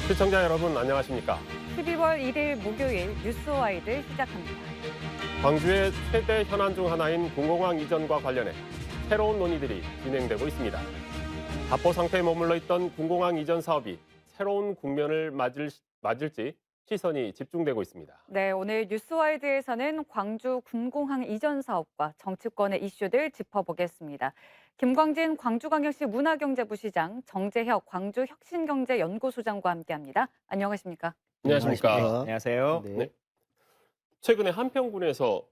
시청자 여러분 안녕하십니까? 12월 1일 목요일 뉴스와이드 시작합니다. 광주의 최대 현안 중 하나인 군공항 이전과 관련해 새로운 논의들이 진행되고 있습니다. 답보 상태에 머물러 있던 군공항 이전 사업이 새로운 국면을 맞을지 시선이 집중되고 있습니다. 네, 오늘 뉴스와이드에서는 광주 군공항 이전 사업과 정치권의 이슈들 짚어보겠습니다. 김광진 광주광역시 문화경제부시장, 정재혁 광주혁신경제연구소장과 함께합니다. 안녕하십니까? 안녕하십니까? 안녕하세요. 네. 최근에 한평군에서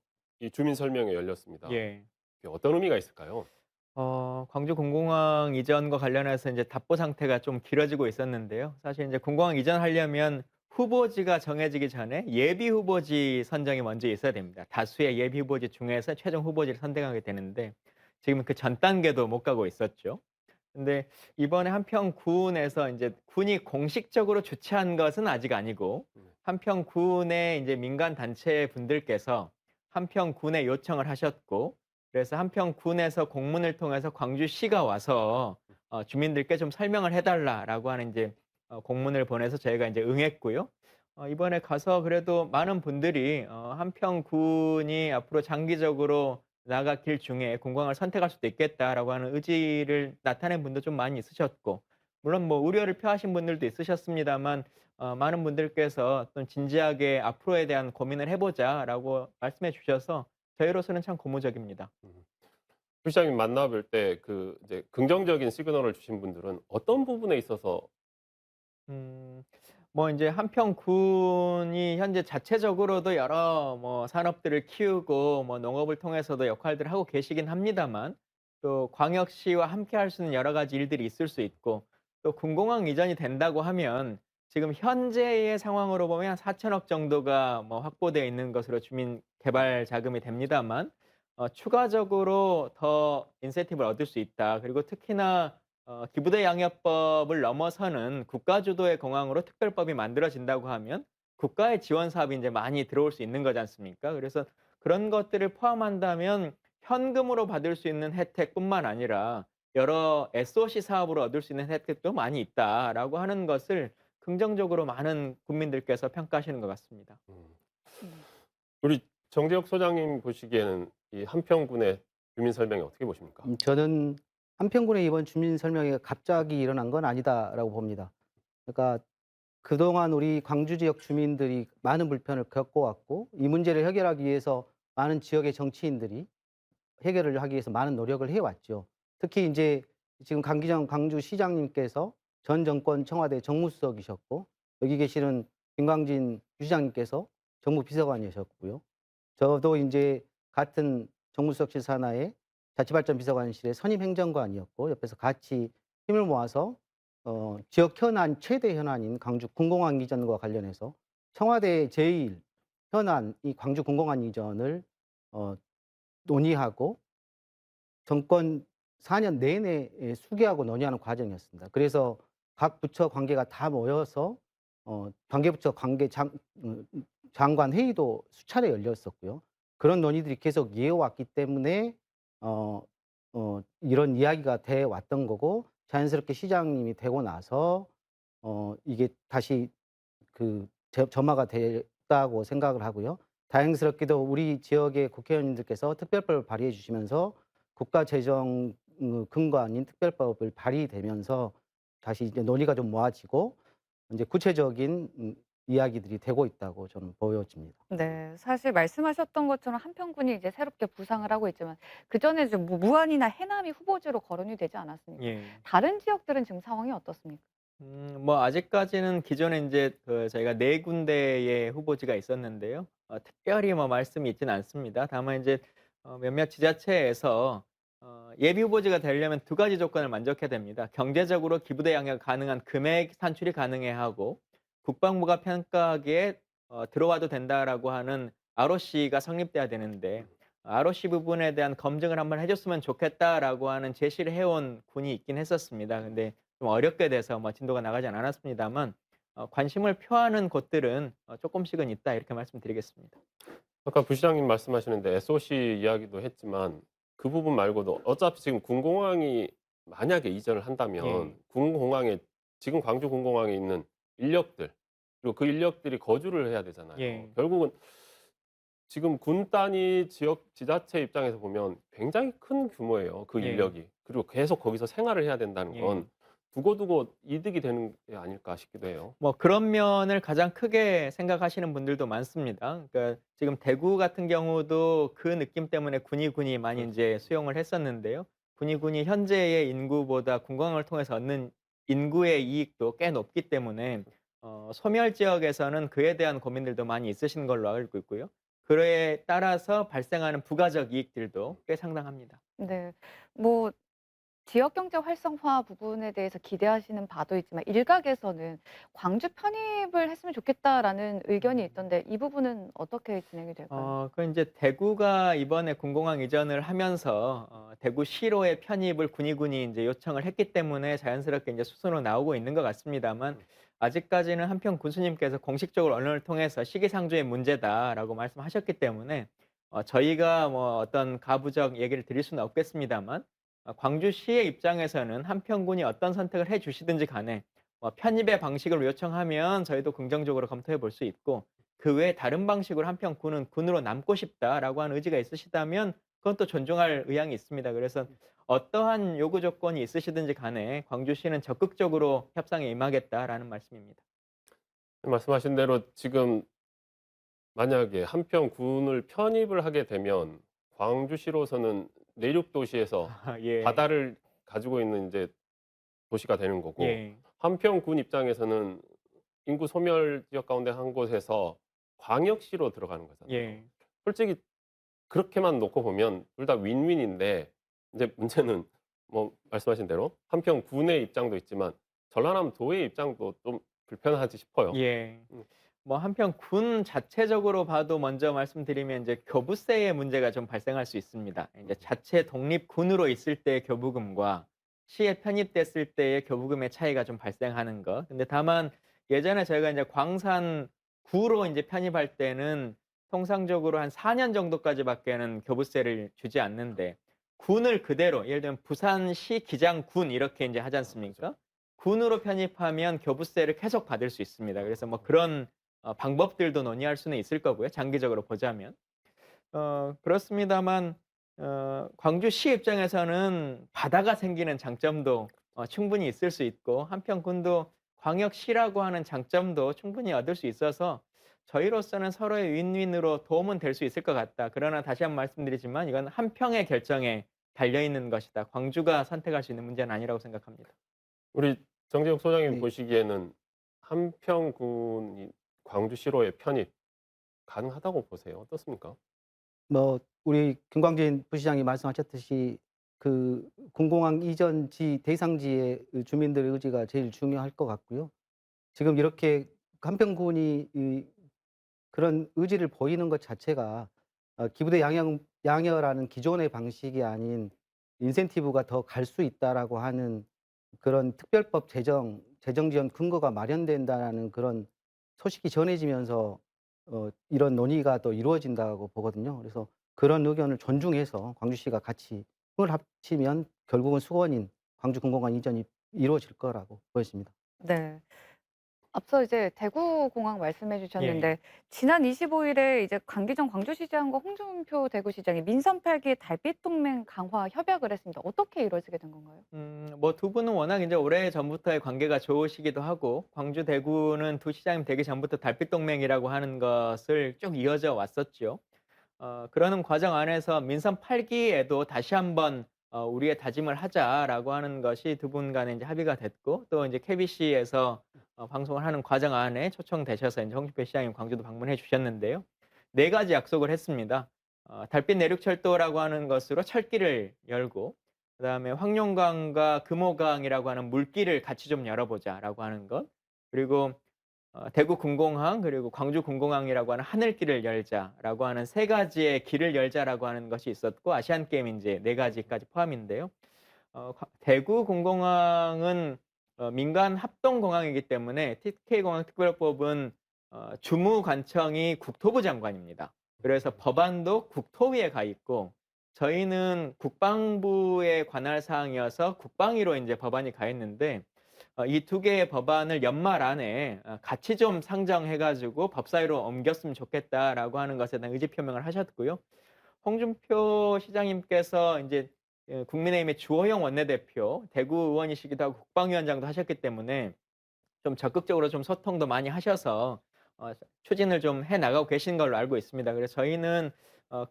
이 주민 설명회 열렸습니다. 예. 이게 어떤 의미가 있을까요? 광주 군공항 이전과 관련해서 이제 답보 상태가 좀 길어지고 있었는데요. 사실 이제 군공항 이전하려면 후보지가 정해지기 전에 예비 후보지 선정이 먼저 있어야 됩니다. 다수의 예비 후보지 중에서 최종 후보지를 선정하게 되는데 지금 그 전 단계도 못 가고 있었죠. 근데 이번에 한평군에서 이제 군이 공식적으로 주최한 것은 아직 아니고 한평군의 이제 민간 단체 분들께서 한평군에 요청을 하셨고 그래서 한평군에서 공문을 통해서 광주시가 와서 주민들께 좀 설명을 해달라라고 하는 이제 공문을 보내서 저희가 이제 응했고요. 이번에 가서 그래도 많은 분들이 한평군이 앞으로 장기적으로 나아갈 길 중에 군광을 선택할 수도 있겠다라고 하는 의지를 나타낸 분도 좀 많이 있으셨고, 물론 뭐 우려를 표하신 분들도 있으셨습니다만, 많은 분들께서 또 진지하게 앞으로에 대한 고민을 해보자라고 말씀해 주셔서 저희로서는 참 고무적입니다. 부시장님 만나볼 때 그 이제 긍정적인 시그널을 주신 분들은 어떤 부분에 있어서 음, 뭐 이제 한평군이 현재 자체적으로도 여러 뭐 산업들을 키우고 뭐 농업을 통해서도 역할들을 하고 계시긴 합니다만 또 광역시와 함께 할 수 있는 여러 가지 일들이 있을 수 있고 또 군공항 이전이 된다고 하면 지금 현재의 상황으로 보면 한 4천억 정도가 뭐 확보되어 있는 것으로 주민 개발 자금이 됩니다만 추가적으로 더 인센티브를 얻을 수 있다. 그리고 특히나 기부대 양yap법을 넘어서는 국가 주도의 공항으로 특별법이 만들어진다고 하면 국가의 지원 사업이 이제 많이 들어올 수 있는 거지 않습니까? 그래서 그런 것들을 포함한다면 현금으로 받을 수 있는 혜택뿐만 아니라 여러 SOC 사업으로 얻을 수 있는 혜택도 많이 있다라고 하는 것을 긍정적으로 많은 국민들께서 평가하시는 것 같습니다. 음, 음. 우리 정재혁 소장님 보시기에는 이 한평군의 주민 설명회 어떻게 보십니까? 저는 한평군의 이번 주민 설명회가 갑자기 일어난 건 아니다라고 봅니다. 그러니까 그동안 우리 광주 지역 주민들이 많은 불편을 겪어왔고 이 문제를 해결하기 위해서 많은 지역의 정치인들이 해결을 하기 위해서 많은 노력을 해왔죠. 특히 이제 지금 강기정 광주시장님께서 전 정권 청와대 정무수석이셨고 여기 계시는 김광진 부시장님께서 정무비서관이셨고요. 저도 이제 같은 정무수석실 산하의 자치발전비서관실의 선임 행정관이었고 옆에서 같이 힘을 모아서 지역 현안 최대 현안인 광주 군공항 이전과 관련해서 청와대 제1 현안 이 광주 군공항 이전을 어 논의하고 정권 4년 내내 수기하고 논의하는 과정이었습니다. 그래서 각 부처 관계가 다 모여서 관계부처 장관 회의도 수차례 열렸었고요. 그런 논의들이 계속 이어왔기 때문에 어 이런 이야기가 돼 왔던 거고 자연스럽게 시장님이 되고 나서 이게 다시 점화가 됐다고 생각을 하고요. 다행스럽게도 우리 지역의 국회의원님들께서 특별법을 발의해 주시면서 국가 재정 근거안인 특별법을 발의되면서 다시 이제 논의가 좀 모아지고 인제 구체적인 이야기들이 되고 있다고 저는 보여집니다. 네, 사실 말씀하셨던 것처럼 한평군이 이제 새롭게 부상을 하고 있지만 그전에 좀 무안이나 해남이 후보지로 거론이 되지 않았습니까? 예. 다른 지역들은 지금 상황이 어떻습니까? 뭐 아직까지는 기존에 인제 저희가 4 군데의 후보지가 있었는데요. 특별히 뭐 말씀이 있지는 않습니다. 다만 인제 몇몇 지자체에서 예비 후보지가 되려면 2 가지 조건을 만족해야 됩니다. 경제적으로 기부대 양육 가능한 금액 산출이 가능해야 하고 국방부가 평가하기에 '들어와도 된다.'라고 하는 ROC가 성립돼야 되는데 ROC 부분에 대한 검증을 한번 해 줬으면 좋겠다라고 하는 제시를 해온 군이 있긴 했었습니다. 근데 좀 어렵게 돼서 뭐 진도가 나가진 않았습니다만 관심을 표하는 곳들은 쪼끔씩은 있다 이렇게 말씀드리겠습니다. 아까 부시장님 말씀하시는데 SOC 이야기도 했지만 그 부분 말고도 어차피 지금 군공항이 만약에 이전을 예. 한다면 군공항에 지금 광주 군공항에 있는 인력들 그리고 그 인력들이 거주를 해야 되잖아요. 예. 결국은 지금 군 단위 지역 지자체 입장에서 보면 굉장히 큰 규모예요, 그 예. 인력이. 그리고 계속 거기서 생활을 해야 된다는 예. 건 두고두고 이득이 되는 게 아닐까 싶기도 해요. 뭐 그런 면을 가장 크게 생각하시는 분들도 많습니다. 그러니까 지금 대구 같은 경우도 그 느낌 때문에 군이 많이 그렇죠. 인제 수용을 했었는데요. 군이 현재의 인구보다 군공항을 통해서 얻는 인구의 이익도 꽤 높기 때문에 소멸 지역에서는 그에 대한 고민들도 많이 있으신 걸로 알고 있고요. 그에 따라서 발생하는 부가적 이익들도 꽤 상당합니다. 네. 뭐 지역 경제 활성화 부분에 대해서 기대하시는 바도 있지만 일각에서는 "광주 편입을 했으면 좋겠다."라는 의견이 있던데 이 부분은 어떻게 진행이 될까요? 그 인제 대구가 이번에 군공항 이전을 하면서 대구시로의 편입을 군이 인제 요청을 했기 때문에 자연스럽게 인제 수순으로 나오고 있는 것 같습니다만 아직까지는 한편 군수님께서 공식적으로 언론을 통해서 "시기상조의 문제다."라고 말씀하셨기 때문에 저희가 뭐 어떤 가부적 얘기를 드릴 수는 없겠습니다만 광주시의 입장에서는 한평군이 어떤 선택을 해 주시든지 간에 편입의 방식을 요청하면 저희도 긍정적으로 검토해 볼 수 있고 그 외에 다른 방식으로 한평군은 군으로 남고 싶다라고 하는 의지가 있으시다면 그건 또 존중할 의향이 있습니다. 그래서 어떠한 요구 조건이 있으시든지 간에 광주시는 적극적으로 협상에 임하겠다라는 말씀입니다. 말씀하신 대로 지금 만약에 한평 군을 편입을 하게 되면 광주시로서는 내륙 도시에서 예. 바다를 가지고 있는 이제 도시가 되는 거고 예. 한평 군 입장에서는 인구 소멸 지역 가운데 한 곳에서 광역시로 들어가는 거잖아요. 예. 솔직히 그렇게만 놓고 보면 둘 다 윈윈인데 이제 문제는 뭐 말씀하신 대로 한평 군의 입장도 있지만 전라남 도의 입장도 좀 불편하지 싶어요. 예. 음. 뭐 한편 군 자체적으로 봐도 먼저 말씀드리면 이제 교부세의 문제가 좀 발생할 수 있습니다. 이제 자체 독립군으로 있을 때의 교부금과 시에 편입됐을 때의 교부금의 차이가 좀 발생하는 것. 근데 다만 예전에 저희가 이제 광산구로 이제 편입할 때는 통상적으로 한 4년 정도까지밖에는 교부세를 주지 않는데 군을 그대로 예를 들면 부산시 기장군 이렇게 이제 하지 않습니까? 군으로 편입하면 교부세를 계속 받을 수 있습니다. 그래서 뭐 그런 방법들도 논의할 수는 있을 거고요. 장기적으로 보자면. 그렇습니다만 광주시 입장에서는 바다가 생기는 장점도 충분히 있을 수 있고 한편 군도 광역시라고 하는 장점도 충분히 얻을 수 있어서 저희로서는 서로의 윈윈으로 도움은 될 수 있을 것 같다. 그러나 다시 한번 말씀드리지만 이건 한평의 결정에 달려 있는 것이다. 광주가 선택할 수 있는 문제는 아니라고 생각합니다. 우리 정재욱 소장님 네. 보시기에는 한평 군이 광주시로의 편입 가능하다고 보세요? 어떻습니까? 뭐 우리 김광진 부시장이 말씀하셨듯이 그 공공항 이전지 대상지의 그 주민들의 의지가 제일 중요할 것 같고요. 지금 이렇게 한평군이 그런 의지를 보이는 것 자체가 기부대 양여라는 기존의 방식이 아닌 인센티브가 더 갈 수 있다라고 하는 그런 특별법 재정 지원 근거가 마련된다라는 그런 소식이 전해지면서 이런 논의가 또 이루어진다고 보거든요. 그래서 그런 의견을 존중해서 광주시가 같이 힘을 합치면 결국은 수원인 광주군공항 이전이 이루어질 거라고 보여집니다. 네. 앞서 이제 대구공항 말씀해 예. 주셨는데 지난 25일에 이제 강기정 광주시장과 홍준표 대구시장이 민선 8기 달빛 동맹 강화 협약을 했습니다. 어떻게 이루어지게 된 건가요? 뭐 두 분은 워낙 이제 오래전부터의 관계가 좋으시기도 하고 광주, 대구는 두 시장님 되기 전부터 달빛 동맹이라고 하는 것을 쭉 이어져 왔었죠. 그러는 과정 안에서 민선 8기에도 다시 한번 우리의 다짐을 하자라고 하는 것이 두 분 간에 이제 합의가 됐고 또 이제 KBC에서 방송을 하는 과정 안에 초청되셔서 이제 홍준표 시장님 광주도 방문해 주셨는데요. 네 가지 약속을 했습니다. 달빛 내륙철도라고 하는 것으로 철길을 열고 그다음에 황룡강과 금호강이라고 하는 물길을 같이 좀 열어보자라고 하는 것. 그리고 대구 군공항 그리고 광주 군공항이라고 하는 하늘길을 열자라고 하는 세 가지의 길을 열자라고 하는 것이 있었고 아시안 게임 이제 네 가지까지 포함인데요. 대구 군공항은 민간 합동 공항이기 때문에 TK공항 특별법은 주무관청이 국토부 장관입니다. 그래서 법안도 국토위에 가 있고 저희는 국방부의 관할 사항이어서 국방위로 이제 법안이 가 있는데 이 두 개의 법안을 연말 안에 같이 좀 상정해 가지고 법사위로 옮겼으면 좋겠다라고 하는 것에 대한 의지 표명을 하셨고요. 홍준표 시장님께서 이제 국민의힘의 주호영 원내대표, 대구 의원이시기도 하고 국방위원장도 하셨기 때문에 좀 적극적으로 좀 소통도 많이 하셔서 추진을 좀 해 나가고 계신 걸로 알고 있습니다. 그래서 저희는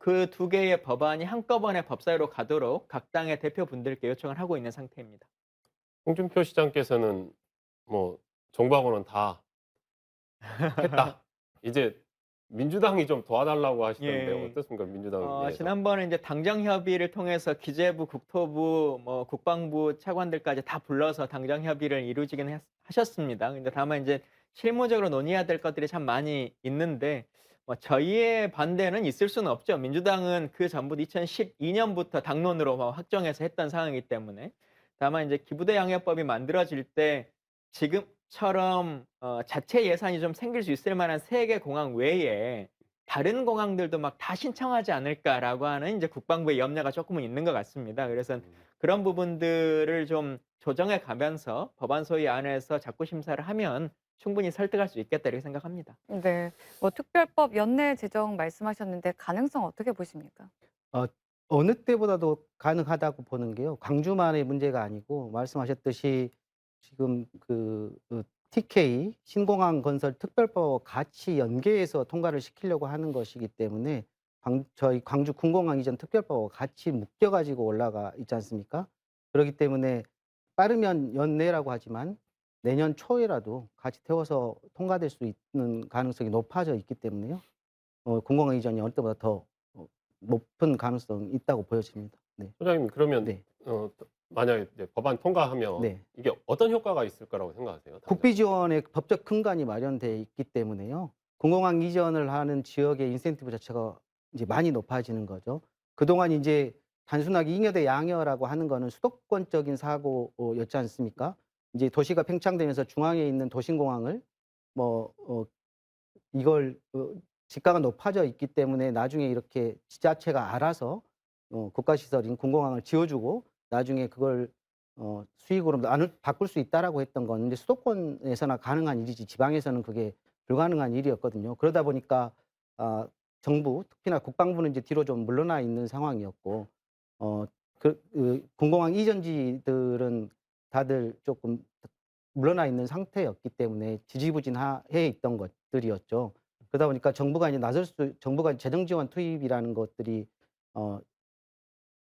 그 두 개의 법안이 한꺼번에 법사위로 가도록 각 당의 대표분들께 요청을 하고 있는 상태입니다. 홍준표 시장께서는 뭐 정부하고는 다 했다. 이제 민주당이 좀 도와달라고 하시던데 예. 어떻습니까? 민주당 내에서. 지난번에 이제 당정 협의를 통해서 기재부, 국토부, 뭐 국방부 차관들까지 다 불러서 당정 협의를 이루어지긴 하셨습니다. 근데 다만 이제 실무적으로 논의해야 될 것들이 참 많이 있는데 뭐 저희의 반대는 있을 수는 없죠. 민주당은 그 전부터 2012년부터 당론으로 확정해서 했던 상황이기 때문에. 다만 이제 기부대 양해법이 만들어질 때 지금처럼 자체 예산이 좀 생길 수 있을 만한 3개 공항 외에 다른 공항들도 막 다 신청하지 않을까라고 하는 이제 국방부의 염려가 조금은 있는 것 같습니다. 그래서 그런 부분들을 좀 조정해 가면서 법안 소위 안에서 자꾸 심사를 하면 충분히 설득할 수 있겠다 이렇게 생각합니다. 네. 뭐 특별법 연내 제정 말씀하셨는데 가능성 어떻게 보십니까? 어 어느 때보다도 가능하다고 보는 게요. 광주만의 문제가 아니고 말씀하셨듯이 지금 TK 신공항 건설 특별법과 같이 연계해서 통과를 시키려고 하는 것이기 때문에 저희 광주 군공항 이전 특별법과 같이 묶여 가지고 올라가 있지 않습니까? 그렇기 때문에 빠르면 연내라고 하지만 내년 초에라도 같이 태워서 통과될 수 있는 가능성이 높아져 있기 때문에요. 군공항 이전이 어느 때보다 더 높은 가능성이 있다고 보여집니다. 네. 소장님 그러면 네. 만약에 이제 법안 통과하면 네. 이게 어떤 효과가 있을 거라고 생각하세요? 당장? 국비 지원의 법적 근간이 마련돼 있기 때문에요. 공공항 이전을 하는 지역의 인센티브 자체가 이제 많이 높아지는 거죠. 그동안 이제 단순하게 잉여대 양여라고 하는 거는 수도권적인 사고였지 않습니까? 이제 도시가 팽창되면서 중앙에 있는 도심공항을 뭐 이걸 지가가 높아져 있기 때문에 나중에 이렇게 지자체가 알아서 국가시설인 군공항을 지어주고 나중에 그걸 수익으로 바꿀 수 있다라고 했던 건 이제 수도권에서나 가능한 일이지 지방에서는 그게 불가능한 일이었거든요. 그러다 보니까 정부 특히나 국방부는 이제 뒤로 좀 물러나 있는 상황이었고 군공항 이전지들은 다들 조금 물러나 있는 상태였기 때문에 지지부진해 있던 것들이었죠. 그러다 보니까 정부가 재정 지원 투입이라는 것들이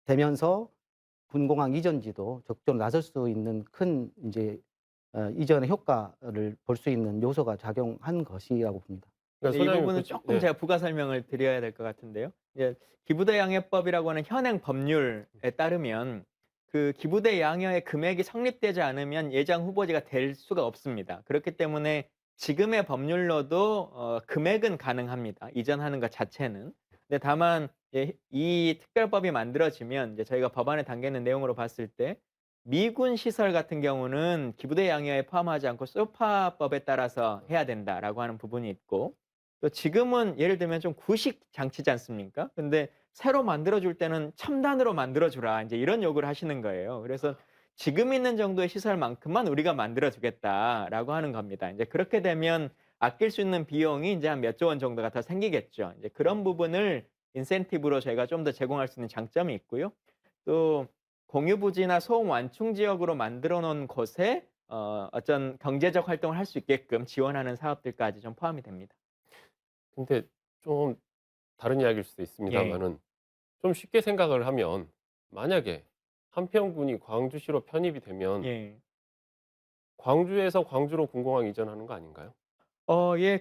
되면서 군공항 이전지도 적극적으로 나설 수 있는 큰 이제 이전의 효과를 볼 수 있는 요소가 작용한 것이라고 봅니다. 그러니까 이 소장님 부분은 그 조금 네. 제가 부가 설명을 드려야 될 것 같은데요. 이제 기부대 양해법이라고 하는 현행 법률에 따르면 그 기부대 양해의 금액이 성립되지 않으면 예정 후보지가 될 수가 없습니다. 그렇기 때문에 지금의 법률로도 금액은 가능합니다. 이전하는 것 자체는. 근데 다만 이 특별법이 만들어지면 이제 저희가 법안에 담겨 있는 내용으로 봤을 때 미군 시설 같은 경우는 기부대 양해에 포함하지 않고 소파법에 따라서 해야 된다라고 하는 부분이 있고 또 지금은 예를 들면 좀 구식 장치지 않습니까? 근데 새로 만들어 줄 때는 첨단으로 만들어 주라. 이제 이런 요구를 하시는 거예요. 그래서 지금 있는 정도의 시설만큼만 우리가 만들어 주겠다라고 하는 겁니다. 이제 그렇게 되면 아낄 수 있는 비용이 이제 한 몇 조 원 정도가 더 생기겠죠. 이제 그런 부분을 인센티브로 저희가 좀 더 제공할 수 있는 장점이 있고요. 또 공유 부지나 소음 완충 지역으로 만들어 놓은 곳에 어떤 경제적 활동을 할 수 있게끔 지원하는 사업들까지 좀 포함이 됩니다. 근데 좀 다른 이야기일 수도 있습니다만은 좀 쉽게 생각을 하면 만약에 한평군이 광주시로 편입이 되면 예. 광주에서 광주로 군공항 이전하는 거 아닌가요?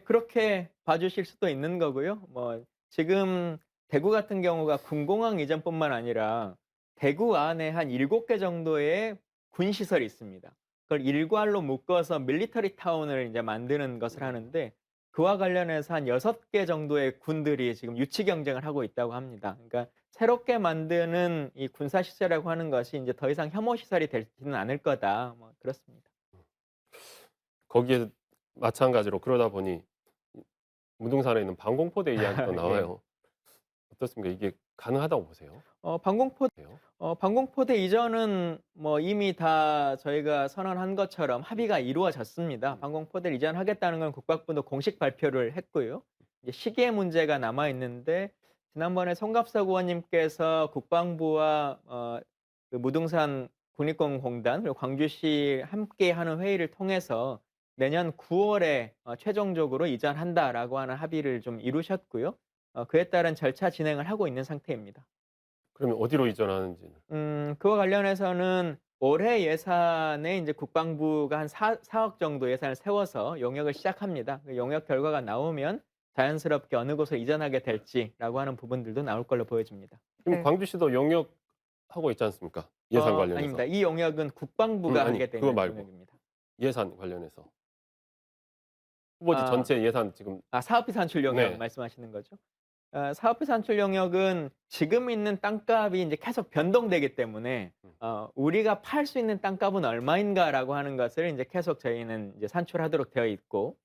그렇게 봐주실 수도 있는 거고요. 뭐 지금 대구 같은 경우가 군공항 이전뿐만 아니라 대구 안에 한 7개 정도의 군 시설이 있습니다. 그걸 일괄로 묶어서 밀리터리 타운을 이제 만드는 것을 하는데 그와 관련해서 한 6개 정도의 군들이 지금 유치 경쟁을 하고 있다고 합니다. 그러니까 새롭게 만드는 이 군사 시설이라고 하는 것이 이제 더 이상 혐오 시설이 되지는 않을 거다. 뭐 그렇습니다. 거기에 마찬가지로 그러다 보니 무등산에 있는 방공포대 이야기도 네. 나와요. 어떻습니까? 이게 가능하다고 보세요? 방공포대 이전은 뭐 이미 다 저희가 선언한 것처럼 합의가 이루어졌습니다. 방공포대를 이전하겠다는 건 국방부도 공식 발표를 했고요. 이제 시기의 문제가 남아 있는데 지난번에 송갑석 의원님께서 국방부와 그 무등산 국립공원공단 그리고 광주시 함께하는 회의를 통해서 내년 9월에 최종적으로 이전한다라고 하는 합의를 좀 이루셨고요. 그에 따른 절차 진행을 하고 있는 상태입니다. 그러면 어디로 이전하는지는? 그와 관련해서는 올해 예산에 이제 국방부가 한 4억 정도 예산을 세워서 용역을 시작합니다. 그 용역 결과가 나오면 자연스럽게 어느 곳으로 이전하게 될지라고 하는 부분들도 나올 걸로 보여집니다. 지금 네. 광주시도 영역하고 있지 않습니까? 예산 관련해서. 아닙니다. 이 용역은 국방부가 아니, 하게 그거 되는 말고. 용역입니다. 예산 관련해서. 후보지 아. 전체 예산 지금 사업비 산출 용역 네. 말씀하시는 거죠? 사업비 산출 용역은 지금 있는 땅값이 이제 계속 변동되기 때문에 우리가 팔 수 있는 땅값은 얼마인가라고 하는 것을 이제 계속 저희는 이제 산출하도록 되어 있고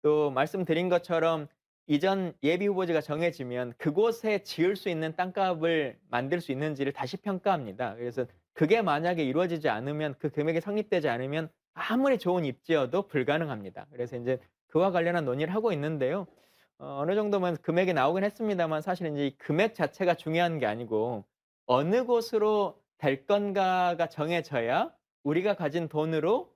또 말씀드린 것처럼 이전 예비 후보지가 정해지면 그곳에 지을 수 있는 땅값을 만들 수 있는지를 다시 평가합니다. 그래서 그게 만약에 이루어지지 않으면 그 금액이 성립되지 않으면 아무리 좋은 입지여도 불가능합니다. 그래서 이제 그와 관련한 논의를 하고 있는데요. 어느 정도면 금액이 나오긴 했습니다만 사실은 이제 이 금액 자체가 중요한 게 아니고 어느 곳으로 될 건가가 정해져야 우리가 가진 돈으로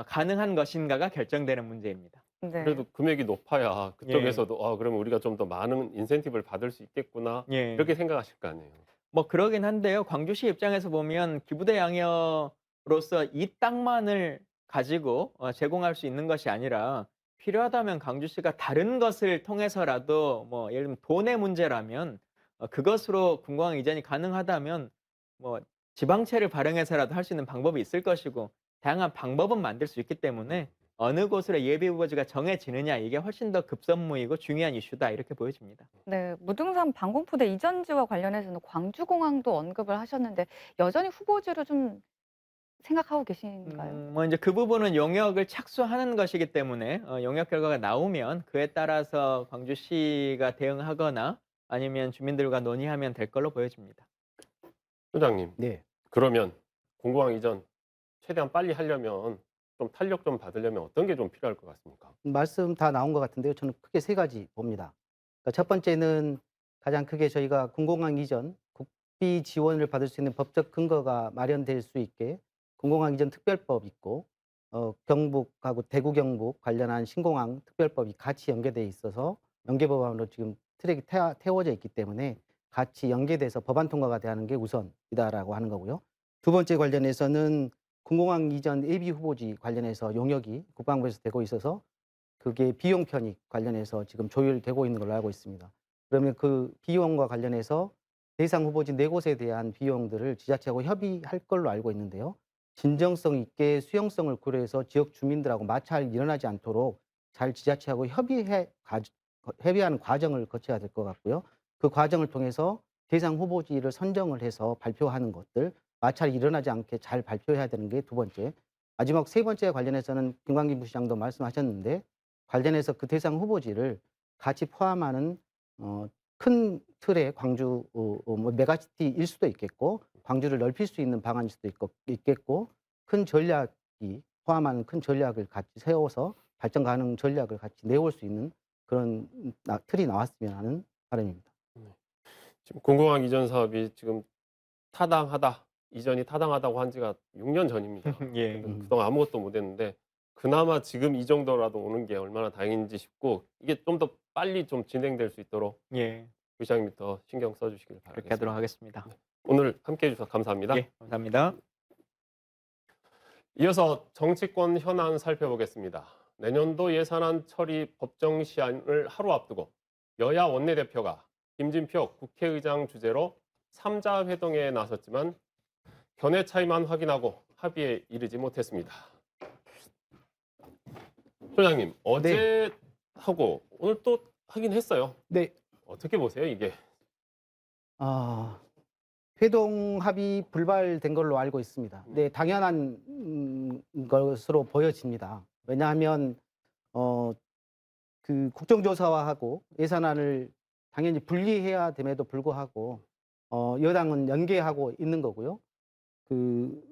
가능한 것인가가 결정되는 문제입니다. 네. 그래도 금액이 높아야 그쪽에서도 그러면 우리가 좀 더 많은 인센티브를 받을 수 있겠구나 예. 이렇게 생각하실 거 아니에요. 뭐 그러긴 한데요. 광주시 입장에서 보면 기부대 양여로서 이 땅만을 가지고 제공할 수 있는 것이 아니라 필요하다면 광주시가 다른 것을 통해서라도 뭐 예를 들면 돈의 문제라면 그것으로 군공항 이전이 가능하다면 뭐 지방채를 발행해서라도 할 수 있는 방법이 있을 것이고 다양한 방법은 만들 수 있기 때문에 어느 곳으로 예비 후보지가 정해지느냐 이게 훨씬 더 급선무이고 중요한 이슈다 이렇게 보여집니다. 네, 무등산 방공포대 이전지와 관련해서는 광주공항도 언급을 하셨는데 여전히 후보지로 좀 생각하고 계신가요? 뭐 이제 그 부분은 용역을 착수하는 것이기 때문에 용역 결과가 나오면 그에 따라서 광주시가 대응하거나 아니면 주민들과 논의하면 될 걸로 보여집니다. 소장님, 네. 그러면 공공항 이전 최대한 빨리 하려면 좀 탄력 좀 받으려면 어떤 게 좀 필요할 것 같습니까? 말씀 다 나온 것 같은데요. 저는 크게 세 가지 봅니다. 그러니까 첫 번째는 가장 크게 저희가 공공항 이전 국비 지원을 받을 수 있는 법적 근거가 마련될 수 있게 공공항 이전 특별법 있고 경북하고 대구 경북 관련한 신공항 특별법이 같이 연계돼 있어서 연계법안으로 지금 트랙이 태워져 있기 때문에 같이 연계돼서 법안 통과가 되는 게 우선이다라고 하는 거고요. 두 번째 관련해서는 공공항 이전 예비 후보지 관련해서 용역이 국방부에서 되고 있어서 그게 비용 편익 관련해서 지금 조율되고 있는 걸로 알고 있습니다. 그러면 그 비용과 관련해서 대상 후보지 4곳에 대한 비용들을 지자체하고 협의할 걸로 알고 있는데요. 진정성 있게 수용성을 고려해서 지역 주민들하고 마찰이 일어나지 않도록 잘 지자체하고 협의하는 과정을 거쳐야 될 것 같고요. 그 과정을 통해서 대상 후보지를 선정을 해서 발표하는 것들 마찰이 일어나지 않게 잘 발표해야 되는 게 두 번째. 마지막 세 번째 관련해서는 김광기 부시장도 말씀하셨는데 관련해서 그 대상 후보지를 같이 포함하는 큰 틀의 광주 뭐 메가시티일 수도 있겠고 광주를 넓힐 수 있는 방안일 수도 있겠고 큰 전략이 포함하는 큰 전략을 같이 세워서 발전 가능 전략을 같이 내올 수 있는 그런 틀이 나왔으면 하는 바람입니다. 지금 공공항 이전 사업이 지금 이전이 타당하다고 한 지가 6년 전입니다. 예. 그동안 아무것도 못 했는데 그나마 지금 이 정도라도 오는 게 얼마나 다행인지 싶고 이게 좀 더 빨리 좀 진행될 수 있도록 예. 부시장님 더 신경 써주시길 그렇게 바라겠습니다. 하도록 하겠습니다. 오늘 함께해 주셔서 감사합니다. 예, 감사합니다. 이어서 정치권 현안 살펴보겠습니다. 내년도 예산안 처리 법정 시한을 하루 앞두고 여야 원내대표가 김진표 국회의장 주재로 3자 회동에 나섰지만 견해 차이만 확인하고 합의에 이르지 못했습니다. 소장님, 어제 하고 오늘 또 하긴 했어요. 네. 어떻게 보세요, 이게? 회동 합의 불발된 걸로 알고 있습니다. 네, 당연한 것으로 보여집니다. 왜냐하면 그 국정조사와하고 예산안을 당연히 분리해야 됨에도 불구하고 여당은 연계하고 있는 거고요. 그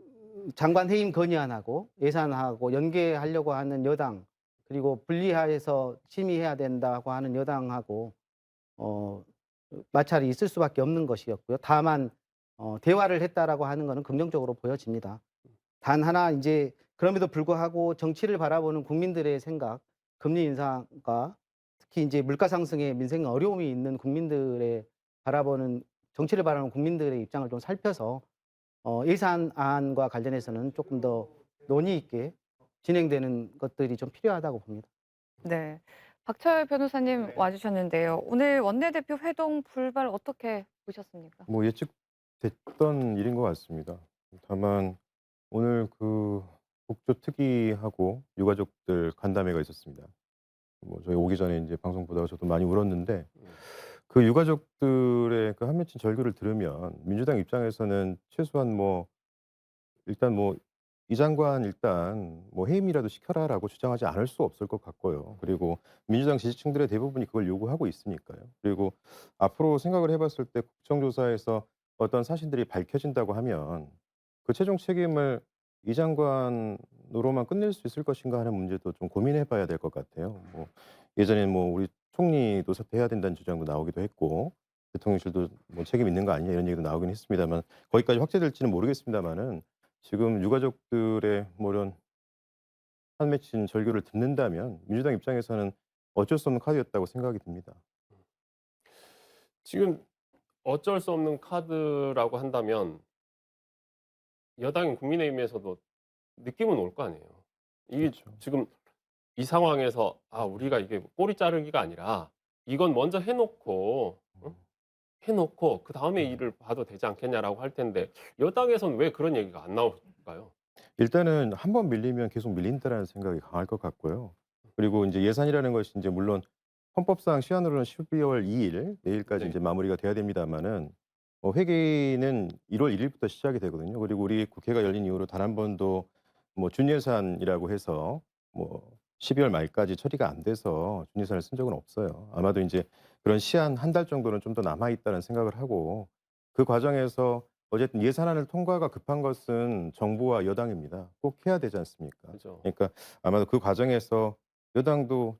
장관 해임 건의안하고 예산하고 연계하려고 하는 여당, 그리고 분리해서 심의해야 된다고 하는 여당하고 어 마찰이 있을 수밖에 없는 것이었고요. 다만 대화를 했다라고 하는 거는 긍정적으로 보여집니다. 단 하나 이제 그럼에도 불구하고 정치를 바라보는 국민들의 생각, 금리 인상과 특히 이제 물가 상승에 민생 어려움이 있는 국민들의 바라보는 정치를 바라보는 국민들의 입장을 좀 살펴서 예산안과 관련해서는 조금 더 논의 있게 진행되는 것들이 좀 필요하다고 봅니다. 네. 박철 변호사님 와주셨는데요. 오늘 원내대표 회동 불발 어떻게 보셨습니까? 뭐 예측됐던 일인 것 같습니다. 다만 오늘 그 국조 특위하고 유가족들 간담회가 있었습니다. 뭐 저희 오기 전에 이제 방송 보다가 저도 많이 울었는데 그 유가족들의 그 한 맺힌 절규를 들으면 민주당 입장에서는 최소한 뭐 일단 뭐 "이 장관 일단 뭐 해임이라도 시켜라."라고 주장하지 않을 수 없을 것 같고요. 그리고 민주당 지지층들의 대부분이 그걸 요구하고 있으니까요. 그리고 앞으로 생각을 해 봤을 때 국정조사에서 어떤 사실들이 밝혀진다고 하면 그 최종 책임을 이 장관으로만 끝낼 수 있을 것인가 하는 문제도 좀 고민해 봐야 될 것 같아요. 뭐 예전에 뭐 우리 총리도 사퇴해야 된다는 주장도 나오기도 했고 대통령실도 뭐 "책임 있는 거 아니냐." 이런 얘기도 나오긴 했습니다만 거기까지 확대될지는 모르겠습니다마는 지금 유가족들의 뭐 이런 한 맺힌 절규를 듣는다면 민주당 입장에서는 어쩔 수 없는 카드였다고 생각이 듭니다. 지금 어쩔 수 없는 카드라고 한다면 여당인 국민의힘에서도 느낌은 올 거 아니에요. 이게 그렇죠. 지금 이 상황에서 우리가 이게 꼬리 자르기가 아니라 이건 먼저 해 놓고 그다음에 일을 봐도 되지 않겠냐라고 할 텐데 여당에서는 왜 그런 얘기가 안 나올까요? 일단은 한 번 밀리면 계속 밀린다라는 생각이 강할 것 같고요. 그리고 인제 예산이라는 것이 인제 물론 헌법상 시한으로는 12월 2일 내일까지 네. 인제 마무리가 돼야 됩니다마는 회기는 1월 1 일부터 시작이 되거든요. 그리고 우리 국회가 열린 이후로 단 한 번도 뭐 준예산이라고 해서 뭐 12월 말까지 처리가 안 돼서 준예산을 쓴 적은 없어요. 아마도 인제 그런 시한 한 달 정도는 좀 더 남아 있다는 생각을 하고 그 과정에서 어쨌든 예산안을 통과가 급한 것은 정부와 여당입니다. 꼭 해야 되지 않습니까? 그죠. 그러니까 아마도 그 과정에서 여당도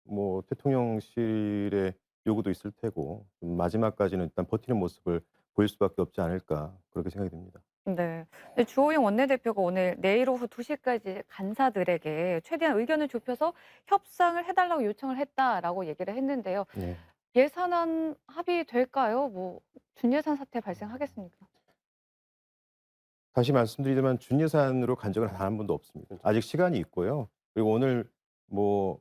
뭐 대통령실의 요구도 있을 테고 마지막까지는 일단 버티는 모습을 보일 수밖에 없지 않을까 그렇게 생각이 듭니다. 네. 근데 주호영 원내대표가 오늘 내일 오후 2시까지 간사들에게 최대한 의견을 좁혀서 협상을 해 달라고 요청을 했다라고 얘기를 했는데요. 네. 예산안 합의될까요? 뭐 준예산 사태 발생하겠습니까? 다시 말씀드리지만 준예산으로 간 적은 단 한 번도 없습니다. 아직 시간이 있고요. 그리고 오늘 뭐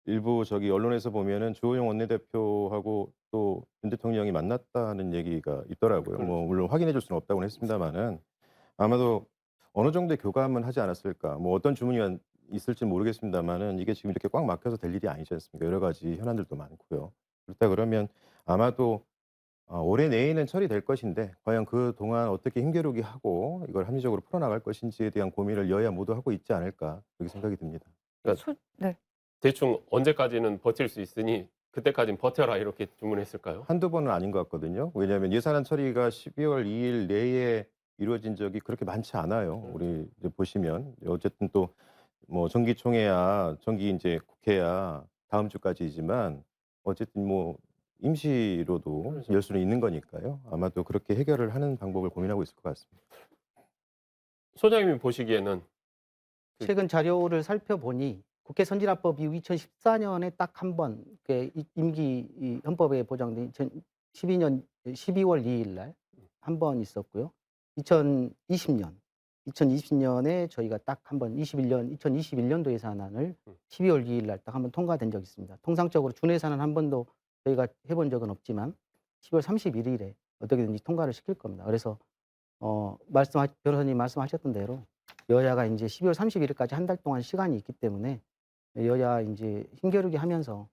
일부 저기 언론에서 보면은 주호영 원내대표하고 또 윤 대통령이 만났다는 얘기가 있더라고요. 뭐 물론 확인해 줄 수는 없다고는 했습니다마는 아마도 어느 정도의 교감은 하지 않았을까. 뭐 어떤 주문이 있을지는 모르겠습니다마는 이게 지금 이렇게 꽉 막혀서 될 일이 아니지 않습니까? 여러 가지 현안들도 많고요. 그렇다 그러면 아마도 올해 내에는 처리될 것인데 과연 그동안 어떻게 힘겨루기 하고 이걸 합리적으로 풀어나갈 것인지에 대한 고민을 여야 모두 하고 있지 않을까 그렇게 생각이 듭니다. 그러니까 네. 대충 언제까지는 버틸 수 있으니 그때까진 버텨라 이렇게 주문했을까요? 한두 번은 아닌 것 같거든요. 왜냐하면 예산안 처리가 12월 2일 내에 이루어진 적이 그렇게 많지 않아요. 우리 이제 보시면 어쨌든 또 뭐 정기총회야 정기 인제 국회야 다음 주까지이지만 어쨌든 뭐 임시로도 그렇죠. 열 수는 있는 거니까요. 아마도 그렇게 해결을 하는 방법을 고민하고 있을 것 같습니다. 소장님이 보시기에는 최근 자료를 살펴보니 국회 선진화법 이후 2014년에 딱 한 번 임기 이 헌법에 보장된 2012년 12월 2일 날 한 번 있었고요. 2020년에 저희가 딱 한 번 2021년도 예산안을 12월 2일 날 딱 한 번 통과된 적이 있습니다. 통상적으로 준예산은 한 번도 저희가 해본 적은 없지만 12월 31 일에 어떻게든지 통과를 시킬 겁니다. 그래서 변호사님 말씀하셨던 대로 여야가 인제 12월 31 일까지 한 달 동안 시간이 있기 때문에 여야 인제 힘겨루기 하면서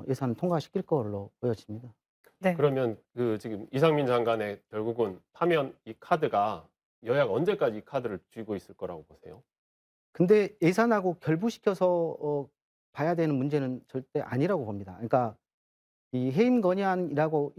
예산을 통과시킬 걸로 보여집니다. 네. 그러면 그 지금 이상민 장관의 결국은 파면 이 카드가 여야가 언제까지 이 카드를 쥐고 있을 거라고 보세요? 근데 예산하고 결부시켜서 봐야 되는 문제는 절대 아니라고 봅니다. 그러니까 이 해임 건의안이라고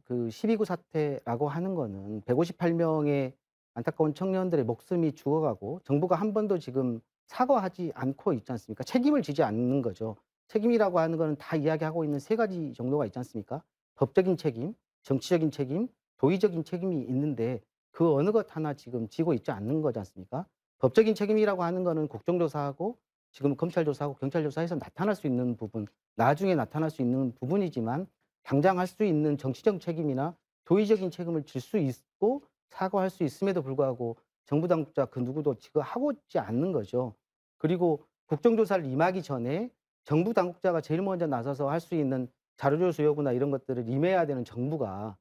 그 12구 사태라고 하는 거는 158명의 안타까운 청년들의 목숨이 죽어가고 정부가 한 번도 지금 사과하지 않고 있지 않습니까? 책임을 지지 않는 거죠. 책임이라고 하는 거는 다 이야기하고 있는 세 가지 정도가 있지 않습니까? 법적인 책임, 정치적인 책임, 도의적인 책임이 있는데 그 어느 것 하나 지금 지고 있지 않는 거지 않습니까? 법적인 책임이라고 하는 거는 국정조사하고 지금 검찰 조사하고 경찰 조사에서 나타날 수 있는 부분, 나중에 나타날 수 있는 부분이지만 당장 할 수 있는 정치적 책임이나 도의적인 책임을 질 수 있고 사과할 수 있음에도 불구하고 정부 당국자 그 누구도 지금 하고 있지 않는 거죠. 그리고 국정조사를 임하기 전에 정부 당국자가 제일 먼저 나서서 할 수 있는 자료조사 요구나 이런 것들을 임해야 되는 정부가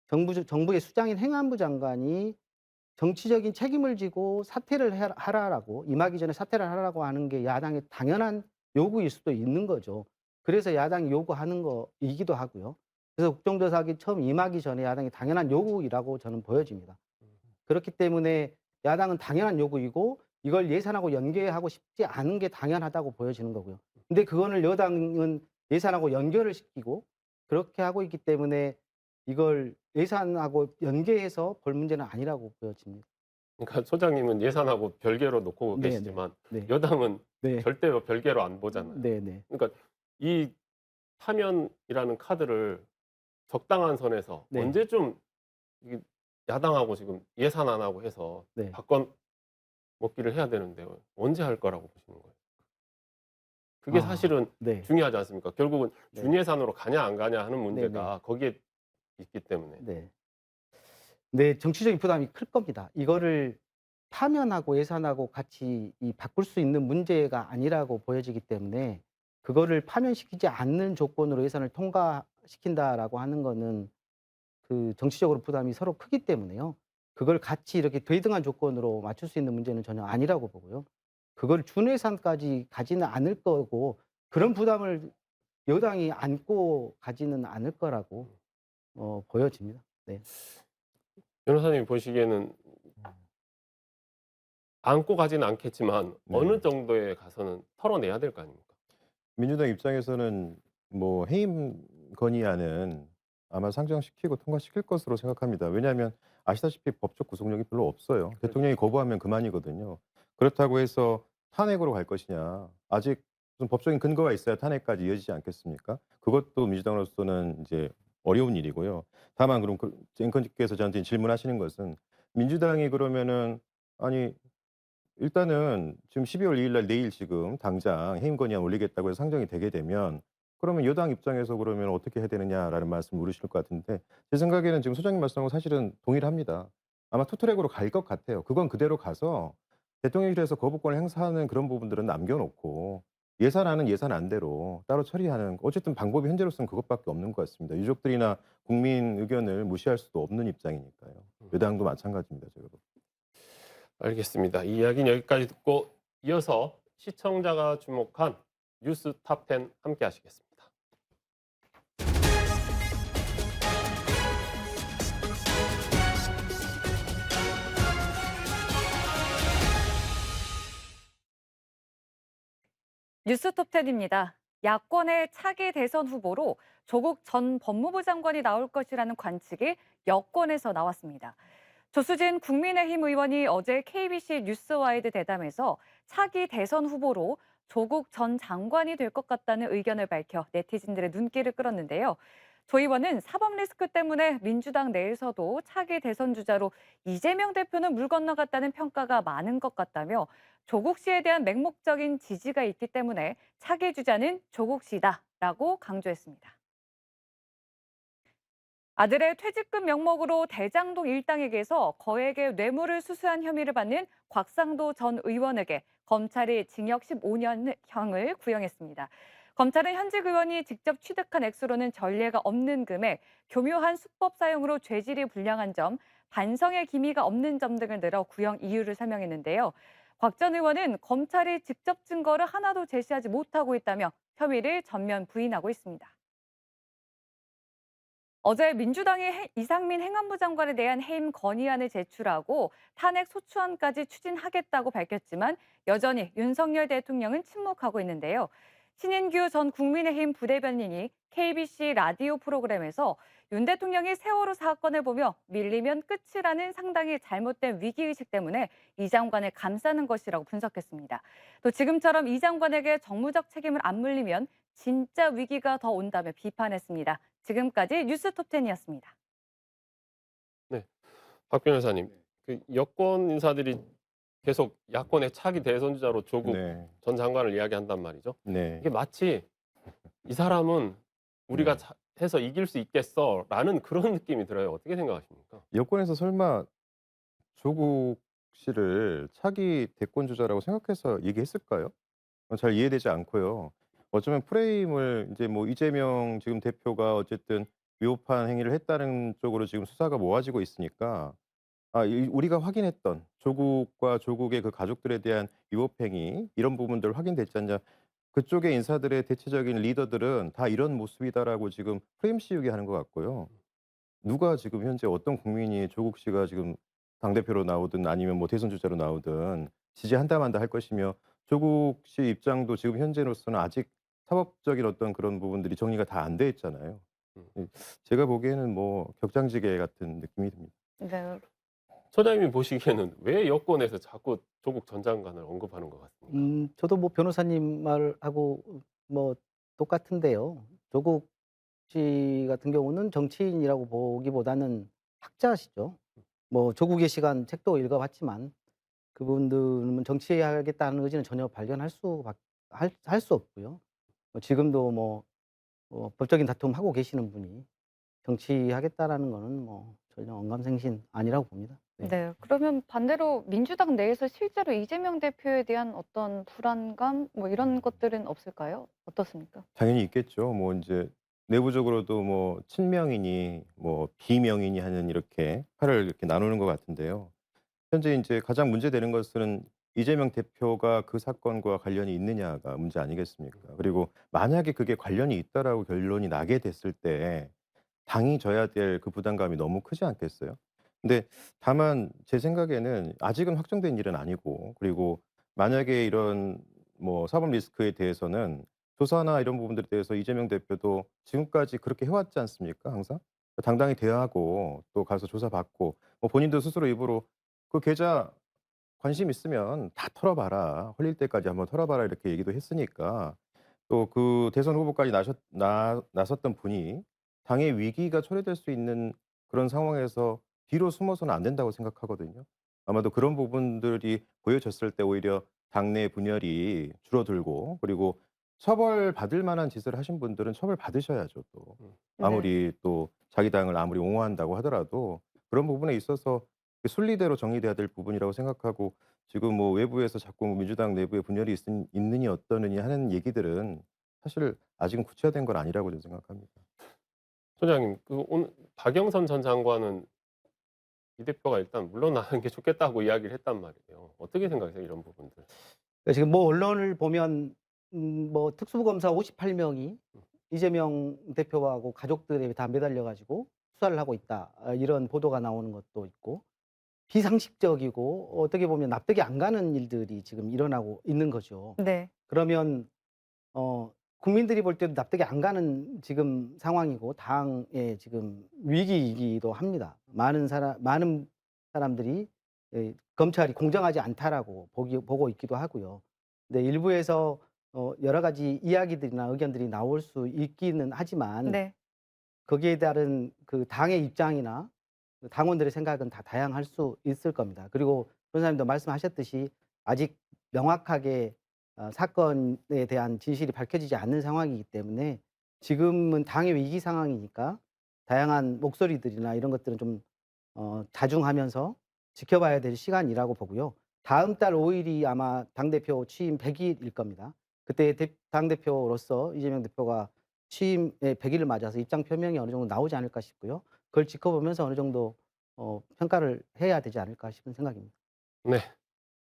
정부의 수장인 행안부 장관이 정치적인 책임을 지고 사퇴를 하라라고 임하기 전에 사퇴를 하라고 하는 게 야당의 당연한 요구일 수도 있는 거죠. 그래서 야당이 요구하는 거이기도 하고요. 그래서 국정조사하기 처음 임하기 전에 야당이 당연한 요구이라고 저는 보여집니다. 그렇기 때문에 야당은 당연한 요구이고 이걸 예산하고 연계하고 싶지 않은 게 당연하다고 보여지는 거고요. 근데 그거를 여당은 예산하고 연결을 시키고 그렇게 하고 있기 때문에 이걸 예산하고 연계해서 볼 문제는 아니라고 보여집니다. 그러니까 소장님은 예산하고 별개로 놓고 네, 계시지만 네. 여당은 네. 절대 별개로 안 보잖아요. 네네. 그러니까 이 파면이라는 카드를 적당한 선에서 네. 언제쯤 이 야당하고 지금 예산안하고 해서 네. 바꿔 먹기를 해야 되는데 언제 할 거라고 보시는 거예요? 그게 아, 사실은 네. 중요하지 않습니까? 결국은 네. 준예산으로 가냐 안 가냐 하는 문제가 거기에 있기 때문에. 네. 네, 정치적인 부담이 클 겁니다. 이거를 파면하고 예산하고 같이 바꿀 수 있는 문제가 아니라고 보여지기 때문에 그거를 파면시키지 않는 조건으로 예산을 통과시킨다라고 하는 거는 그 정치적으로 부담이 서로 크기 때문에요. 그걸 같이 이렇게 동등한 조건으로 맞출 수 있는 문제는 전혀 아니라고 보고요. 그걸 준예산까지 가지는 않을 거고 그런 부담을 여당이 안고 가지는 않을 거라고 보여집니다. 네. 변호사님이 보시기에는 안고 가지는 않겠지만 네. 어느 정도에 가서는 털어내야 될 거 아닙니까? 민주당 입장에서는 뭐 해임 건의안은 아마 상정시키고 통과시킬 것으로 생각합니다. 왜냐하면 아시다시피 법적 구속력이 별로 없어요. 대통령이 거부하면 그만이거든요. 그렇다고 해서 탄핵으로 갈 것이냐. 아직 무슨 법적인 근거가 있어야 탄핵까지 이어지지 않겠습니까? 그것도 민주당으로서는 이제 어려운 일이고요. 다만 그럼 앵커님께서 저한테 질문하시는 것은 민주당이 그러면은 아니 일단은 지금 12월 2일 날 내일 지금 당장 해임 건의안 올리겠다고 해서 상정이 되게 되면 그러면 여당 입장에서 그러면 어떻게 해야 되느냐라는 말씀 물으실 것 같은데 제 생각에는 지금 소장님 말씀하고 사실은 동의를 합니다. 아마 투트랙으로 갈 것 같아요. 그건 그대로 가서 대통령실에서 거부권을 행사하는 그런 부분들은 남겨놓고 예산안은 예산안대로 따로 처리하는 어쨌든 방법이 현재로서는 그것밖에 없는 것 같습니다. 유족들이나 국민 의견을 무시할 수도 없는 입장이니까요. 여당도 마찬가지입니다. 제가 볼 때. 알겠습니다. 이 이야기는 여기까지 듣고 이어서 시청자가 주목한 뉴스 탑10 함께 하시겠습니다. 뉴스 톱10입니다. 야권의 차기 대선 후보로 조국 전 법무부 장관이 나올 것이라는 관측이 여권에서 나왔습니다. 조수진 국민의힘 의원이 어제 KBC 뉴스와이드 대담에서 차기 대선 후보로 조국 전 장관이 될 것 같다는 의견을 밝혀 네티즌들의 눈길을 끌었는데요. 조 의원은 사법 리스크 때문에 민주당 내에서도 차기 대선 주자로 이재명 대표는 물 건너갔다는 평가가 많은 것 같다며 조국 씨에 대한 맹목적인 지지가 있기 때문에 차기 주자는 조국 씨다라고 강조했습니다. 아들의 퇴직금 명목으로 대장동 일당에게서 거액의 뇌물을 수수한 혐의를 받는 곽상도 전 의원에게 검찰이 징역 15년형을 구형했습니다. 검찰은 현직 의원이 직접 취득한 액수로는 전례가 없는 금액, 교묘한 수법 사용으로 죄질이 불량한 점, 반성의 기미가 없는 점 등을 들어 구형 이유를 설명했는데요. 곽 전 의원은 검찰이 직접 증거를 하나도 제시하지 못하고 있다며 혐의를 전면 부인하고 있습니다. 어제 민주당이 이상민 행안부 장관에 대한 해임 건의안을 제출하고 탄핵 소추안까지 추진하겠다고 밝혔지만 여전히 윤석열 대통령은 침묵하고 있는데요. 신인규 전 국민의힘 부대변인이 KBC 라디오 프로그램에서 윤 대통령이 세월호 사건을 보며 밀리면 끝이라는 상당히 잘못된 위기의식 때문에 이 장관을 감싸는 것이라고 분석했습니다. 또 지금처럼 이 장관에게 정무적 책임을 안 물리면 진짜 위기가 더 온다며 비판했습니다. 지금까지 뉴스톱10이었습니다. 박 변호사님, 그 여권 인사들이 계속 야권의 차기 대선 주자로 조국 네. 전 장관을 이야기한단 말이죠. 네. 이게 마치 이 사람은 우리가 해서 이길 수 있겠어라는 그런 느낌이 들어요. 어떻게 생각하십니까? 여권에서 설마 조국 씨를 차기 대권 주자라고 생각해서 얘기했을까요? 잘 이해되지 않고요. 어쩌면 프레임을 이제 뭐 이재명 지금 대표가 어쨌든 위법한 행위를 했다는 쪽으로 지금 수사가 모아지고 있으니까 우리가 확인했던 조국과 조국의 그 가족들에 대한 위법 행위 이런 부분들 확인됐지 않냐. 그쪽의 인사들의 대체적인 리더들은 다 이런 모습이다라고 지금 프레임 씌우게 하는 것 같고요. 누가 지금 현재 어떤 국민이 조국 씨가 지금 당대표로 나오든 아니면 뭐 대선 주자로 나오든 지지한다 만다 할 것이며 조국 씨 입장도 지금 현재로서는 아직 사법적인 어떤 그런 부분들이 정리가 다 안 돼 있잖아요. 제가 보기에는 뭐 격장지게 같은 느낌이 듭니다. 네. 소장님이 보시기에는 왜 여권에서 자꾸 조국 전 장관을 언급하는 것 같습니까? 저도 뭐 변호사님 말하고 뭐 똑같은데요. 조국 씨 같은 경우는 정치인이라고 보기보다는 학자시죠. 뭐 조국의 시간 책도 읽어봤지만 그분들은 정치하겠다는 의지는 전혀 발견할 할 수 없고요. 지금도 뭐 법적인 다툼 하고 계시는 분이 정치하겠다라는 거는 뭐 전혀 언감생신 아니라고 봅니다. 네. 네, 그러면 반대로 민주당 내에서 실제로 이재명 대표에 대한 어떤 불안감 뭐 이런 것들은 없을까요? 어떻습니까? 당연히 있겠죠. 뭐 이제 내부적으로도 뭐 친명이니 뭐 비명이니 하는 이렇게 팔을 이렇게 나누는 것 같은데요. 현재 이제 가장 문제되는 것은 이재명 대표가 그 사건과 관련이 있느냐가 문제 아니겠습니까? 그리고 만약에 그게 관련이 있다라고 결론이 나게 됐을 때 당이 져야 될 그 부담감이 너무 크지 않겠어요? 근데 다만 제 생각에는 아직은 확정된 일은 아니고 그리고 만약에 이런 뭐 사법 리스크에 대해서는 조사나 이런 부분들에 대해서 이재명 대표도 지금까지 그렇게 해왔지 않습니까? 항상 당당히 대하고 또 가서 조사받고 뭐 본인도 스스로 입으로 그 계좌 관심 있으면 다 털어봐라. 흘릴 때까지 한번 털어봐라 이렇게 얘기도 했으니까 또 그 대선 후보까지 나섰던 분이 당의 위기가 초래될 수 있는 그런 상황에서 뒤로 숨어서는 안 된다고 생각하거든요. 아마도 그런 부분들이 보여졌을 때 오히려 당내 분열이 줄어들고 그리고 처벌받을 만한 짓을 하신 분들은 처벌받으셔야죠 또. 네. 아무리 또 자기 당을 아무리 옹호한다고 하더라도 그런 부분에 있어서 순리대로 정리돼야 될 부분이라고 생각하고 지금 뭐 외부에서 자꾸 민주당 내부에 분열이 있느니 어떠느니 하는 얘기들은 사실 아직은 구체화된 건 아니라고 저는 생각합니다. 소장님, 그 오늘 박영선 전 장관은 이 대표가 일단 물러나는 게 좋겠다고 이야기를 했단 말이에요. 어떻게 생각하세요, 이런 부분들? 그러니까 지금 뭐 언론을 보면 뭐 특수부 검사 58명이 이재명 대표하고 가족들에 다 매달려 가지고 수사를 하고 있다. 이런 보도가 나오는 것도 있고 비상식적이고 어떻게 보면 납득이 안 가는 일들이 지금 일어나고 있는 거죠. 네. 그러면 국민들이 볼 때도 납득이 안 가는 지금 상황이고 당의 지금 위기이기도 합니다. 많은 사람들이 검찰이 공정하지 않다라고 보고 있기도 하고요. 근데 일부에서 여러 가지 이야기들이나 의견들이 나올 수 있기는 하지만 네. 거기에 따른 그 당의 입장이나 그 당원들의 생각은 다 다양할 수 있을 겁니다. 그리고 변호사님도 말씀하셨듯이 아직 명확하게 사건에 대한 진실이 밝혀지지 않는 상황이기 때문에 지금은 당의 위기 상황이니까 다양한 목소리들이나 이런 것들은 좀 자중하면서 지켜봐야 될 시간이라고 보고요. 다음 달 5일이 아마 당대표 취임 100일일 겁니다. 그때 당대표로서 이재명 대표가 취임의 100일을 맞아서 입장 표명이 어느 정도 나오지 않을까 싶고요. 그걸 지켜보면서 어느 정도 평가를 해야 되지 않을까 싶은 생각입니다. 네.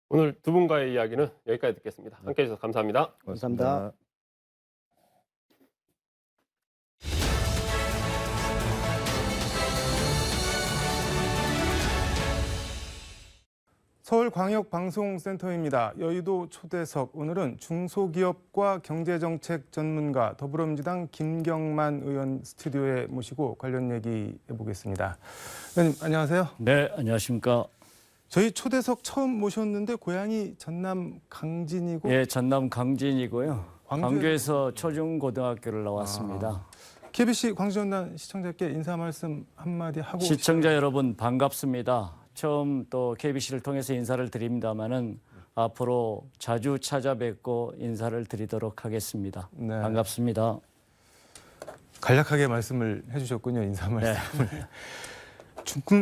오늘 두 분과의 이야기는 여기까지 듣겠습니다. 함께 해주셔서 감사합니다. 감사합니다. 서울광역방송센터입니다. 여의도 초대석, 오늘은 중소기업과 경제정책 전문가 더불어민주당 김경만 의원 스튜디오에 모시고 관련 얘기 해보겠습니다. 의원님 안녕하세요. 네, 안녕하십니까. 저희 초대석 처음 모셨는데 고향이 전남 강진이고 예, 전남 강진이고요. 광주에- 광주에서 초중고등학교를 나왔습니다. KBC 광주전남 시청자께 인사 말씀 한마디 하고 시청자 여러분 반갑습니다. 처음 또 KBC를 통해서 인사를 드립니다마는 앞으로 자주 찾아뵙고 인사를 드리도록 하겠습니다. 네. 반갑습니다. 간략하게 말씀을 해주셨군요. 인사 말씀을.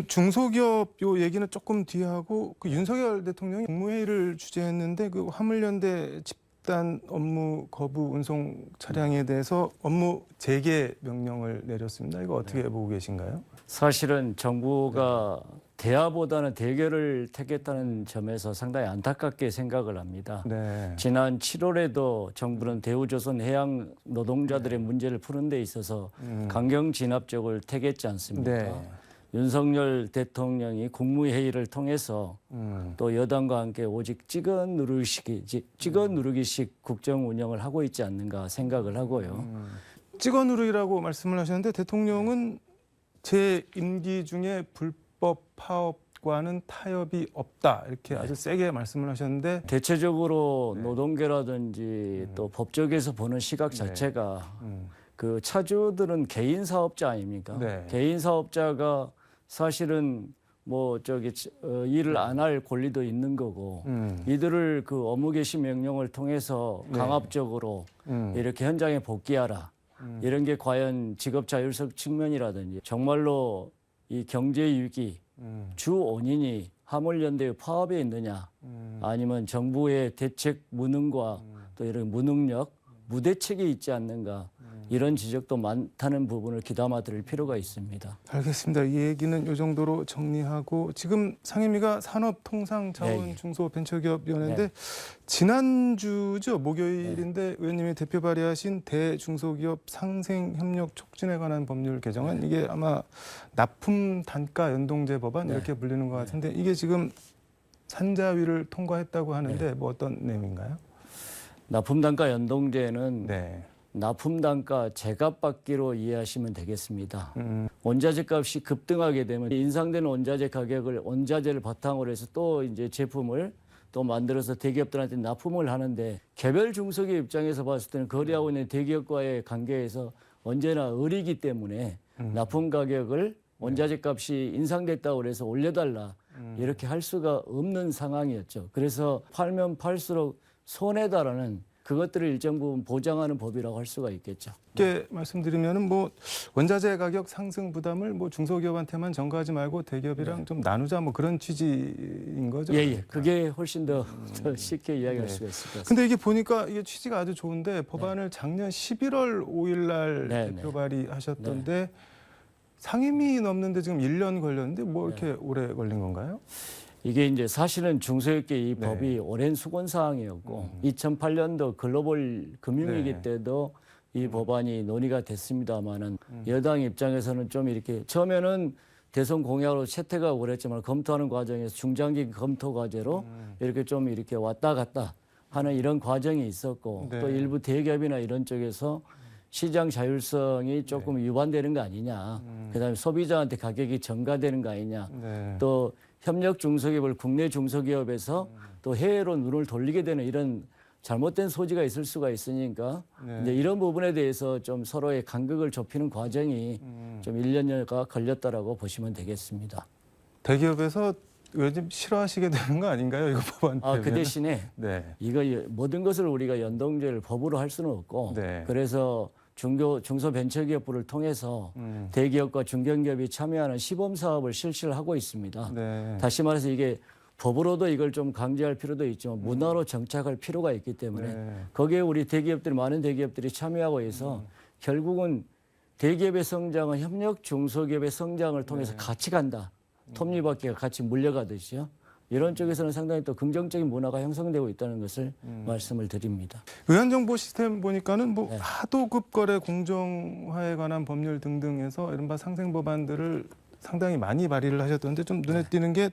중소기업 요 얘기는 조금 뒤에 하고 그 윤석열 대통령이 국무회의를 주재했는데 그 화물연대 집단 업무 거부 운송 차량에 대해서 업무 재개 명령을 내렸습니다. 이거 어떻게 보고 계신가요? 사실은 정부가 대화보다는 대결을 택했다는 점에서 상당히 안타깝게 생각을 합니다. 네. 지난 7월에도 정부는 대우조선 해양 노동자들의 문제를 푸는 데 있어서 강경 진압적을 택했지 않습니까? 네. 윤석열 대통령이 국무회의를 통해서 또 여당과 함께 오직 찍어 누르기식 국정 운영을 하고 있지 않는가 생각을 하고요. 찍어 누르기라고 말씀을 하셨는데 대통령은 제 임기 중에 불법 파업과는 타협이 없다 이렇게 아주 세게 말씀을 하셨는데 대체적으로 네. 노동계라든지 또 법조계에서 보는 시각 네. 자체가 음, 그 차주들은 개인 사업자 아닙니까? 네. 개인 사업자가 사실은 뭐 일을 안 할 권리도 있는 거고 이들을 그 업무 개시 명령을 통해서 네. 강압적으로 이렇게 현장에 복귀하라. 이런 게 과연 직업 자율성 측면이라든지 정말로 이 경제 위기 주 원인이 화물연대의 파업에 있느냐 아니면 정부의 대책 무능과 또 이런 무능력, 무대책이 있지 않는가 이런 지적도 많다는 부분을 귀담아 들을 필요가 있습니다. 알겠습니다. 이 얘기는 이 정도로 정리하고 지금 상임위가 산업통상자원 네, 예. 중소벤처기업위원회인데 네. 지난주죠 목요일인데 의원님이 대표 발의하신 대중소기업 상생협력 촉진에 관한 법률 개정안 이게 아마 납품 단가 연동제 법안 네. 이렇게 불리는 것 같은데 이게 지금 산자위를 통과했다고 하는데 네. 뭐 어떤 내용인가요? 납품단가 연동제는 네. 납품단가 제값받기로 이해하시면 되겠습니다. 원자재 값이 급등하게 되면 인상되는 원자재 가격을 원자재를 바탕으로 해서 또 이제 제품을 또 만들어서 대기업들한테 납품을 하는데 개별 중소기업 입장에서 봤을 때는 거래하고 있는 대기업과의 관계에서 언제나 의리기 때문에 납품 가격을 원자재 값이 인상됐다고 해서 올려달라 이렇게 할 수가 없는 상황이었죠. 그래서 팔면 팔수록 손해다라는 그것들을 일정 부분 보장하는 법이라고 할 수가 있겠죠. 쉽게 말씀드리면은 뭐 원자재 가격 상승 부담을 뭐 중소기업한테만 전가하지 말고 대기업이랑 좀 나누자 뭐 그런 취지인 거죠. 예. 그게 훨씬 더 쉽게 이야기할 네. 수가 있을 것 같습니다. 근데 이게 보니까 이게 취지가 아주 좋은데 법안을 작년 11월 5일 날 네, 대표 발의하셨던데 상임위 넘는데 지금 1년 걸렸는데 뭐 이렇게 오래 걸린 건가요? 이게 이제 사실은 중소기업계 이 네. 법이 오랜 수건 사항이었고 2008년도 글로벌 금융위기 네. 때도 이 법안이 논의가 됐습니다마는 여당 입장에서는 좀 이렇게 처음에는 대선 공약으로 채택하고 그랬지만 검토하는 과정에서 중장기 검토 과제로 이렇게 좀 이렇게 왔다 갔다 하는 이런 과정이 있었고 네. 또 일부 대기업이나 이런 쪽에서 시장 자율성이 조금 위반되는 거 아니냐. 그다음에 소비자한테 가격이 전가되는 거 아니냐. 네. 또 협력 중소기업을 국내 중소기업에서 또 해외로 눈을 돌리게 되는 이런 잘못된 소지가 있을 수가 있으니까 네. 이제 이런 부분에 대해서 좀 서로의 간극을 좁히는 과정이 좀 1년여가 걸렸다라고 보시면 되겠습니다. 대기업에서 요즘 싫어하시게 되는 거 아닌가요? 이거 법안 때문에. 그 대신에 네. 이거 모든 것을 우리가 연동제를 법으로 할 수는 없고 네. 그래서 중소벤처기업부를 통해서 대기업과 중견기업이 참여하는 시범 사업을 실시를 하고 있습니다. 네. 다시 말해서 이게 법으로도 이걸 좀 강제할 필요도 있지만 문화로 정착할 필요가 있기 때문에 네. 거기에 우리 대기업들이 많은 대기업들이 참여하고 해서 결국은 대기업의 성장은 협력 중소기업의 성장을 통해서 같이 간다. 톱니바퀴가 같이 물려가듯이요. 이런 쪽에서는 상당히 또 긍정적인 문화가 형성되고 있다는 것을 말씀을 드립니다. 의안정보 시스템 보니까는 뭐 네. 하도급 거래 공정화에 관한 법률 등등에서 이른바 상생 법안들을 상당히 많이 발의를 하셨던데 좀 눈에 띄는 게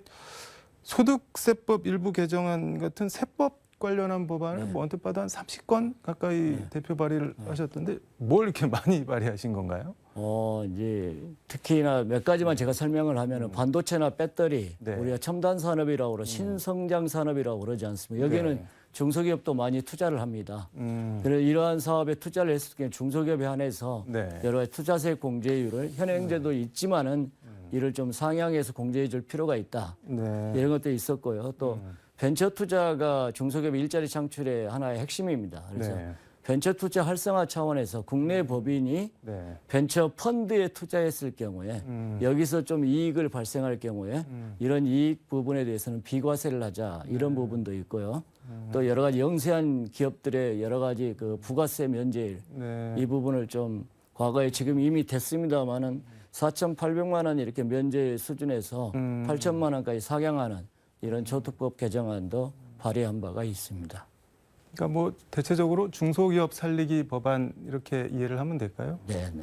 소득세법 일부 개정안 같은 세법 관련한 법안을 뭐 언뜻 봐도 한 30건 가까이 대표 발의를 하셨던데 뭘 이렇게 많이 발의하신 건가요? 이제 특히나 몇 가지만 제가 설명을 하면은 반도체나 배터리, 네. 우리가 첨단 산업이라고 그러 신성장 산업이라고 그러지 않습니까? 여기는 네. 중소기업도 많이 투자를 합니다. 그래서 이러한 사업에 투자를 했을 경우 중소기업에 한해서 네. 여러 가지 투자세 공제율을 현행제도 있지만은 이를 좀 상향해서 공제해 줄 필요가 있다. 네. 이런 것도 있었고요. 또 벤처 투자가 중소기업 일자리 창출의 하나의 핵심입니다. 그래서 네. 벤처 투자 활성화 차원에서 국내 법인이 네. 벤처 펀드에 투자했을 경우에 여기서 좀 이익을 발생할 경우에 이런 이익 부분에 대해서는 비과세를 하자 이런 부분도 있고요. 또 여러 가지 영세한 기업들의 여러 가지 그 부가세 면제율 네. 이 부분을 좀 과거에 지금 이미 됐습니다만은 4,800만 원 이렇게 면제 수준에서 8천만 원까지 상향하는 이런 저특법 개정안도 발의한 바가 있습니다. 그러니까 뭐 대체적으로 중소기업 살리기 법안 이렇게 이해를 하면 될까요? 네, 네.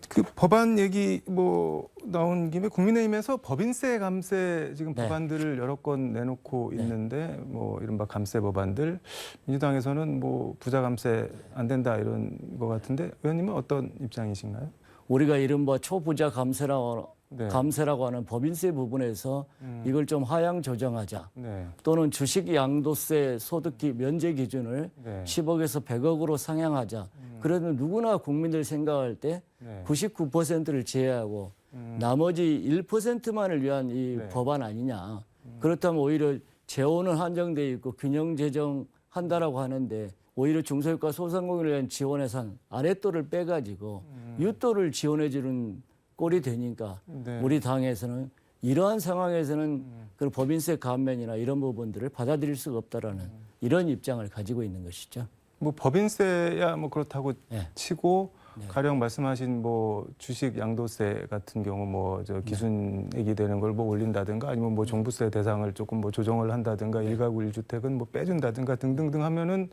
그 법안 얘기 뭐 나온 김에 국민의힘에서 법인세 감세 지금 네. 법안들을 여러 건 내놓고 있는데 뭐 이른바 감세 법안들 민주당에서는 뭐 부자 감세 안 된다 이런 거 같은데 의원님은 어떤 입장이신가요? 우리가 이른바 초부자 감세라고 네. 하는 법인세 부분에서 이걸 좀 하향 조정하자. 네. 또는 주식 양도세 소득 면제 기준을 네. 10억에서 100억으로 상향하자. 그래도 누구나 국민들 생각할 때 네. 99%를 제외하고 나머지 1%만을 위한 이 네. 법안 아니냐. 그렇다면 오히려 재원은 한정돼 있고 균형 재정한다라고 하는데 오히려 중소기업과 소상공인을 위한 지원 예산 아랫도를 빼가지고 윗도를 지원해 주는 꼴이 되니까 네. 우리 당에서는 이러한 상황에서는 그 법인세 감면이나 이런 부분들을 받아들일 수가 없다라는 이런 입장을 가지고 있는 것이죠. 뭐 법인세야 뭐 그렇다고 네. 치고 네. 가령 말씀하신 뭐 주식 양도세 같은 경우 뭐 저 기준액이 되는 걸 뭐 올린다든가 아니면 뭐 종부세 대상을 조금 뭐 조정을 한다든가 일가구 1주택은 뭐 빼준다든가 등등등 하면은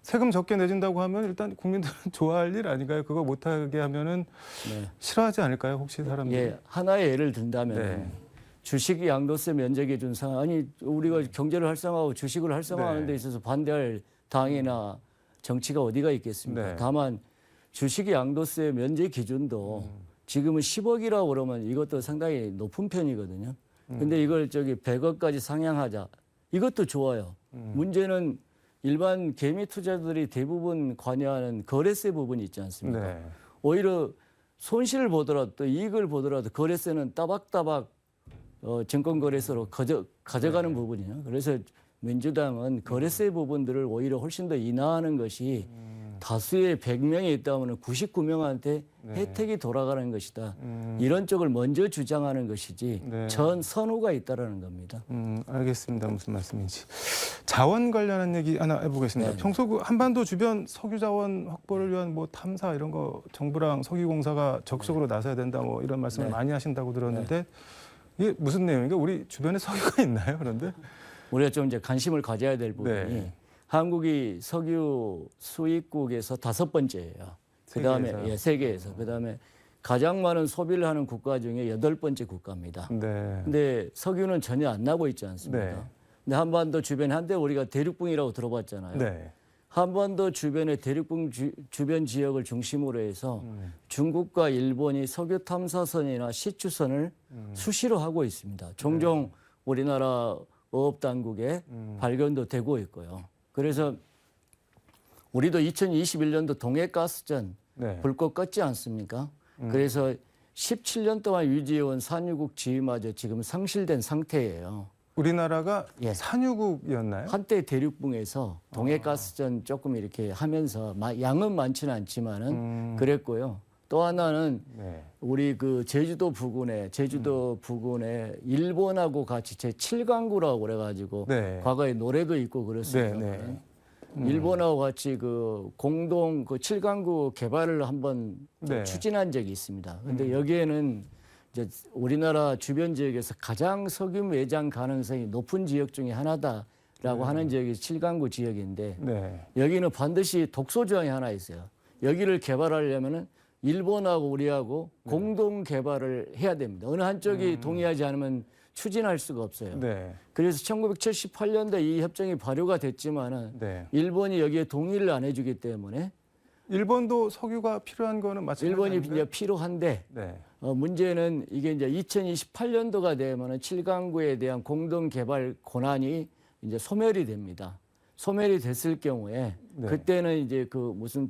세금 적게 내준다고 하면 일단 국민들은 좋아할 일 아닌가요? 그거 못하게 하면은 네. 싫어하지 않을까요? 혹시 사람들이? 예, 하나의 예를 든다면 네. 주식 양도세 면제 기준 상 아니 우리가 경제를 활성화하고 주식을 활성화하는 네. 데 있어서 반대할 당이나 정치가 어디가 있겠습니까? 네. 다만 주식 양도세 면제 기준도 지금은 10억이라고 그러면 이것도 상당히 높은 편이거든요. 근데 이걸 100억까지 상향하자. 이것도 좋아요. 문제는 일반 개미 투자들이 대부분 관여하는 거래세 부분이 있지 않습니까? 네. 오히려 손실을 보더라도 또 이익을 보더라도 거래세는 따박따박 증권거래소로 가져가는 부분이에요. 그래서 민주당은 거래세 부분들을 오히려 훨씬 더 인하하는 것이 다수의 100명이 있다면 99명한테 네. 혜택이 돌아가는 것이다. 이런 쪽을 먼저 주장하는 것이지 네. 전 선호가 있다라는 겁니다. 알겠습니다. 무슨 말씀인지. 자원 관련한 얘기 하나 해보겠습니다. 네. 평소 그 한반도 주변 석유 자원 확보를 위한 뭐 탐사 이런 거 정부랑 석유공사가 적극적으로 나서야 된다 뭐 이런 말씀을 네. 많이 하신다고 들었는데 이게 무슨 내용인가? 우리 주변에 석유가 있나요? 그런데? 우리가 좀 이제 관심을 가져야 될 부분이 네. 한국이 석유 수입국에서 5번째예요. 그다음에 세계에서요? 세계에서 그다음에 가장 많은 소비를 하는 국가 중에 8번째 국가입니다. 네. 근데 석유는 전혀 안 나고 있지 않습니까? 네. 근데 한반도 주변에 한때 우리가 대륙붕이라고 들어봤잖아요. 네. 한반도 주변의 대륙붕 주변 지역을 중심으로 해서 중국과 일본이 석유 탐사선이나 시추선을 수시로 하고 있습니다. 종종 우리나라 어업 당국에 발견도 되고 있고요. 그래서 우리도 2021년도 동해가스전 네. 불꽃 껐지 않습니까? 그래서 17년 동안 유지해온 산유국 지위마저 지금 상실된 상태예요. 우리나라가 예. 산유국이었나요? 한때 대륙붕에서 동해가스전 조금 이렇게 하면서 양은 많지는 않지만은 그랬고요. 또 하나는 네. 우리 그 제주도 부근에 일본하고 같이 제7강구라고 그래가지고 네. 과거에 노래도 있고 그랬습니다. 네, 일본하고 같이 그 공동 그 7강구 개발을 한번 네. 추진한 적이 있습니다. 근데 여기에는 이제 우리나라 주변 지역에서 가장 석유 매장 가능성이 높은 지역 중에 하나다라고 하는 지역이 7강구 지역인데 네. 여기는 반드시 독소 조항이 하나 있어요. 여기를 개발하려면은 일본하고 우리하고 공동 개발을 해야 됩니다. 어느 한쪽이 동의하지 않으면 추진할 수가 없어요. 네. 그래서 1978년도에 이 협정이 발효가 됐지만은 네. 일본이 여기에 동의를 안 해주기 때문에 일본도 석유가 필요한 거는 마찬가지 일본이 아닌가요? 이제 필요한데 네. 문제는 이게 이제 2028년도가 되면은 7강구에 대한 공동 개발 권한이 이제 소멸이 됩니다. 소멸이 됐을 경우에 네. 그때는 이제 그 무슨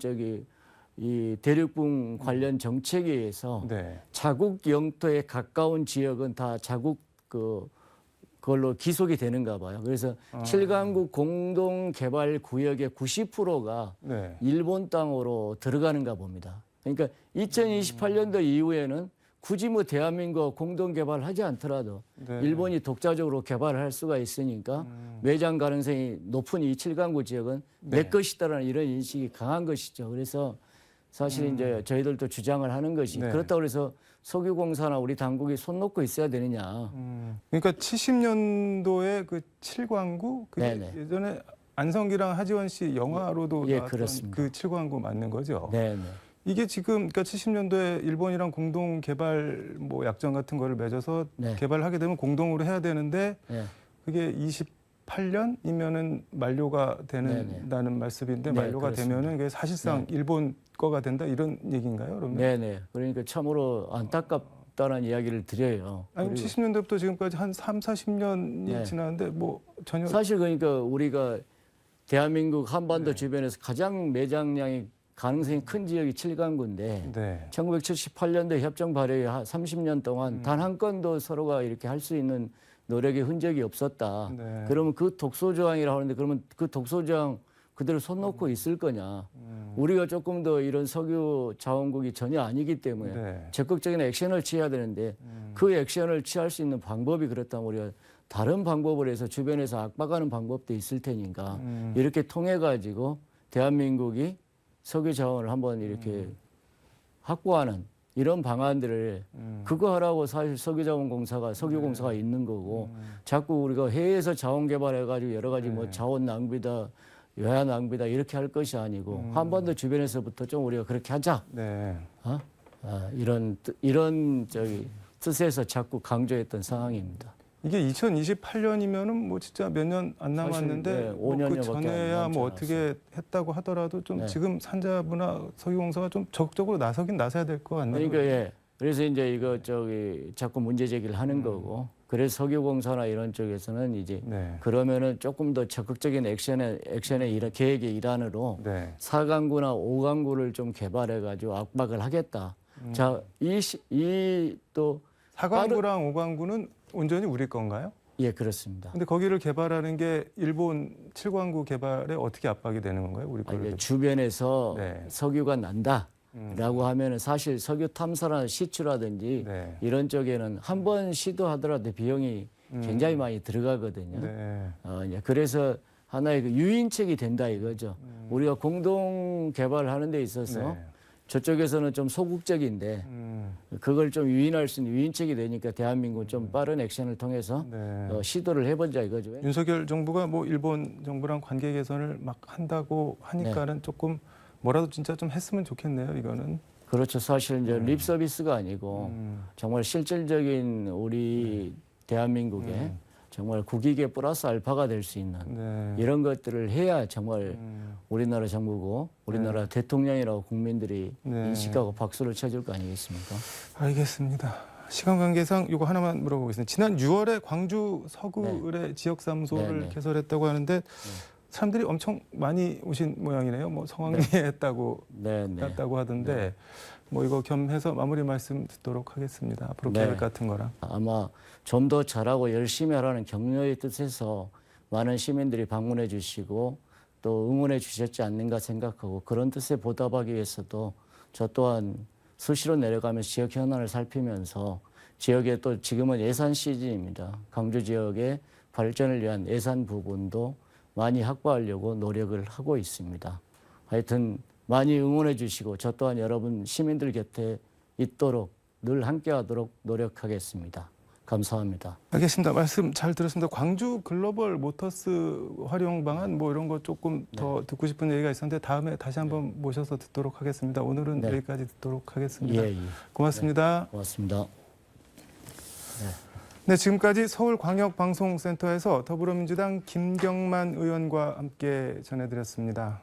이 대륙붕 관련 정책에 의해서 네. 자국 영토에 가까운 지역은 다 자국 그걸로 기속이 되는가 봐요. 그래서 7강국 공동 개발 구역의 90%가 네. 일본 땅으로 들어가는가 봅니다. 그러니까 2028년도 이후에는 굳이 뭐 대한민국 공동 개발하지 않더라도 네. 일본이 독자적으로 개발할 수가 있으니까 매장 가능성이 높은 이 7강구 지역은 내 네. 것이다라는 이런 인식이 강한 것이죠. 그래서 사실 이제 저희들도 주장을 하는 것이 네. 그렇다고 해서 석유공사나 우리 당국이 손 놓고 있어야 되느냐. 그러니까 70년도에 그 7광구 그게 네네. 예전에 안성기랑 하지원 씨 영화로도 예, 나왔던 그렇습니다. 그 7광구 맞는 거죠. 네, 네. 이게 지금 그러니까 70년도에 일본이랑 공동 개발 뭐 약정 같은 거를 맺어서 네. 개발하게 되면 공동으로 해야 되는데 네. 그게 28년이면은 만료가 된다는 말씀인데 네, 만료가 그렇습니다. 되면은 그게 사실상 일본 거가 된다 이런 얘기인가요? 그러면? 네네. 그러니까 참으로 안타깝다는 이야기를 드려요. 아니 그리고 70년대부터 지금까지 한 3, 40년이 네. 지났는데 뭐 전혀 사실 그러니까 우리가 대한민국 한반도 네. 주변에서 가장 매장량이 가능성이 큰 지역이 7강구인데 네. 1978년도 협정 발효에 30년 동안 단 한 건도 서로가 이렇게 할 수 있는 노력의 흔적이 없었다. 네. 그러면 그 독소조항이라고 하는데 그러면 그 독소조항 그대로 손 놓고 있을 거냐. 우리가 조금 더 이런 석유 자원국이 전혀 아니기 때문에 네. 적극적인 액션을 취해야 되는데 그 액션을 취할 수 있는 방법이 그렇다면 우리가 다른 방법을 해서 주변에서 압박하는 방법도 있을 테니까 이렇게 통해 가지고 대한민국이 석유 자원을 한번 이렇게 확보하는 이런 방안들을 그거 하라고 사실 석유자원공사가 석유공사가 있는 거고 자꾸 우리가 해외에서 자원 개발해가지고 여러 가지 뭐 자원 낭비다 외화 낭비다 이렇게 할 것이 아니고 한반도 주변에서부터 좀 우리가 그렇게 하자. 네. 이런 뜻에서 자꾸 강조했던 상황입니다. 이게 2028년이면은 뭐 진짜 몇 년 안 남았는데 사실, 네, 뭐 5년여밖에 그 안 전에야 남지 뭐 어떻게 했다고 하더라도 좀 네. 지금 산자부나 석유공사가 좀 적극적으로 나서야 될 것 같네요. 그러니까 예. 그래서 이제 이거 자꾸 문제 제기를 하는 거고. 그래서 석유공사나 이런 쪽에서는 이제 네. 그러면은 조금 더 적극적인 액션의 계획의 일환으로 네. 4강구나 5강구를 좀 개발해 가지고 압박을 하겠다. 자, 또 사광구랑 오광구는 온전히 우리 건가요? 예, 그렇습니다. 근데 거기를 개발하는 게 일본 7광구 개발에 어떻게 압박이 되는 건가요? 우리 이제 거를. 주변에서 네. 석유가 난다라고 하면은 사실 석유 탐사나 시추라든지 네. 이런 쪽에는 한 번 시도하더라도 비용이 굉장히 많이 들어가거든요. 네. 이제 그래서 하나의 그 유인책이 된다 이거죠. 우리가 공동 개발하는 데 있어서 네. 저쪽에서는 좀 소극적인데 그걸 좀 유인할 수 있는 유인책이 되니까 대한민국은 좀 빠른 액션을 통해서 네. 시도를 해보자 이거죠. 윤석열 정부가 뭐 일본 정부랑 관계 개선을 막 한다고 하니까는 조금 뭐라도 진짜 좀 했으면 좋겠네요. 이거는. 그렇죠. 사실 이제 립 서비스가 아니고 정말 실질적인 우리 대한민국의 정말 국익의 플러스 알파가 될 수 있는 네. 이런 것들을 해야 정말 우리나라 정부고 우리나라 대통령이라고 국민들이 네. 인식하고 박수를 쳐줄 거 아니겠습니까? 알겠습니다. 시간 관계상 이거 하나만 물어보겠습니다. 지난 6월에 광주 서구의 지역 사무소를 네, 네. 개설했다고 하는데 사람들이 엄청 많이 오신 모양이네요. 뭐 성황리했다고 네, 네. 했다고 하던데 뭐 이거 겸해서 마무리 말씀 듣도록 하겠습니다. 앞으로 네. 계획 같은 거랑. 아마 좀 더 잘하고 열심히 하라는 격려의 뜻에서 많은 시민들이 방문해 주시고 또 응원해 주셨지 않는가 생각하고 그런 뜻에 보답하기 위해서도 저 또한 수시로 내려가면서 지역 현안을 살피면서 지역에 또 지금은 예산 시즌입니다. 광주 지역의 발전을 위한 예산 부분도 많이 확보하려고 노력을 하고 있습니다. 하여튼 많이 응원해 주시고 저 또한 여러분 시민들 곁에 있도록 늘 함께하도록 노력하겠습니다. 감사합니다. 알겠습니다. 말씀 잘 들었습니다. 광주 글로벌 모터스 활용 방안 뭐 이런 거 조금 더 듣고 싶은 얘기가 있었는데 다음에 다시 한번 모셔서 듣도록 하겠습니다. 오늘은 네. 여기까지 듣도록 하겠습니다. 예, 예. 고맙습니다. 고맙습니다. 네, 지금까지 서울광역방송센터에서 더불어민주당 김경만 의원과 함께 전해드렸습니다.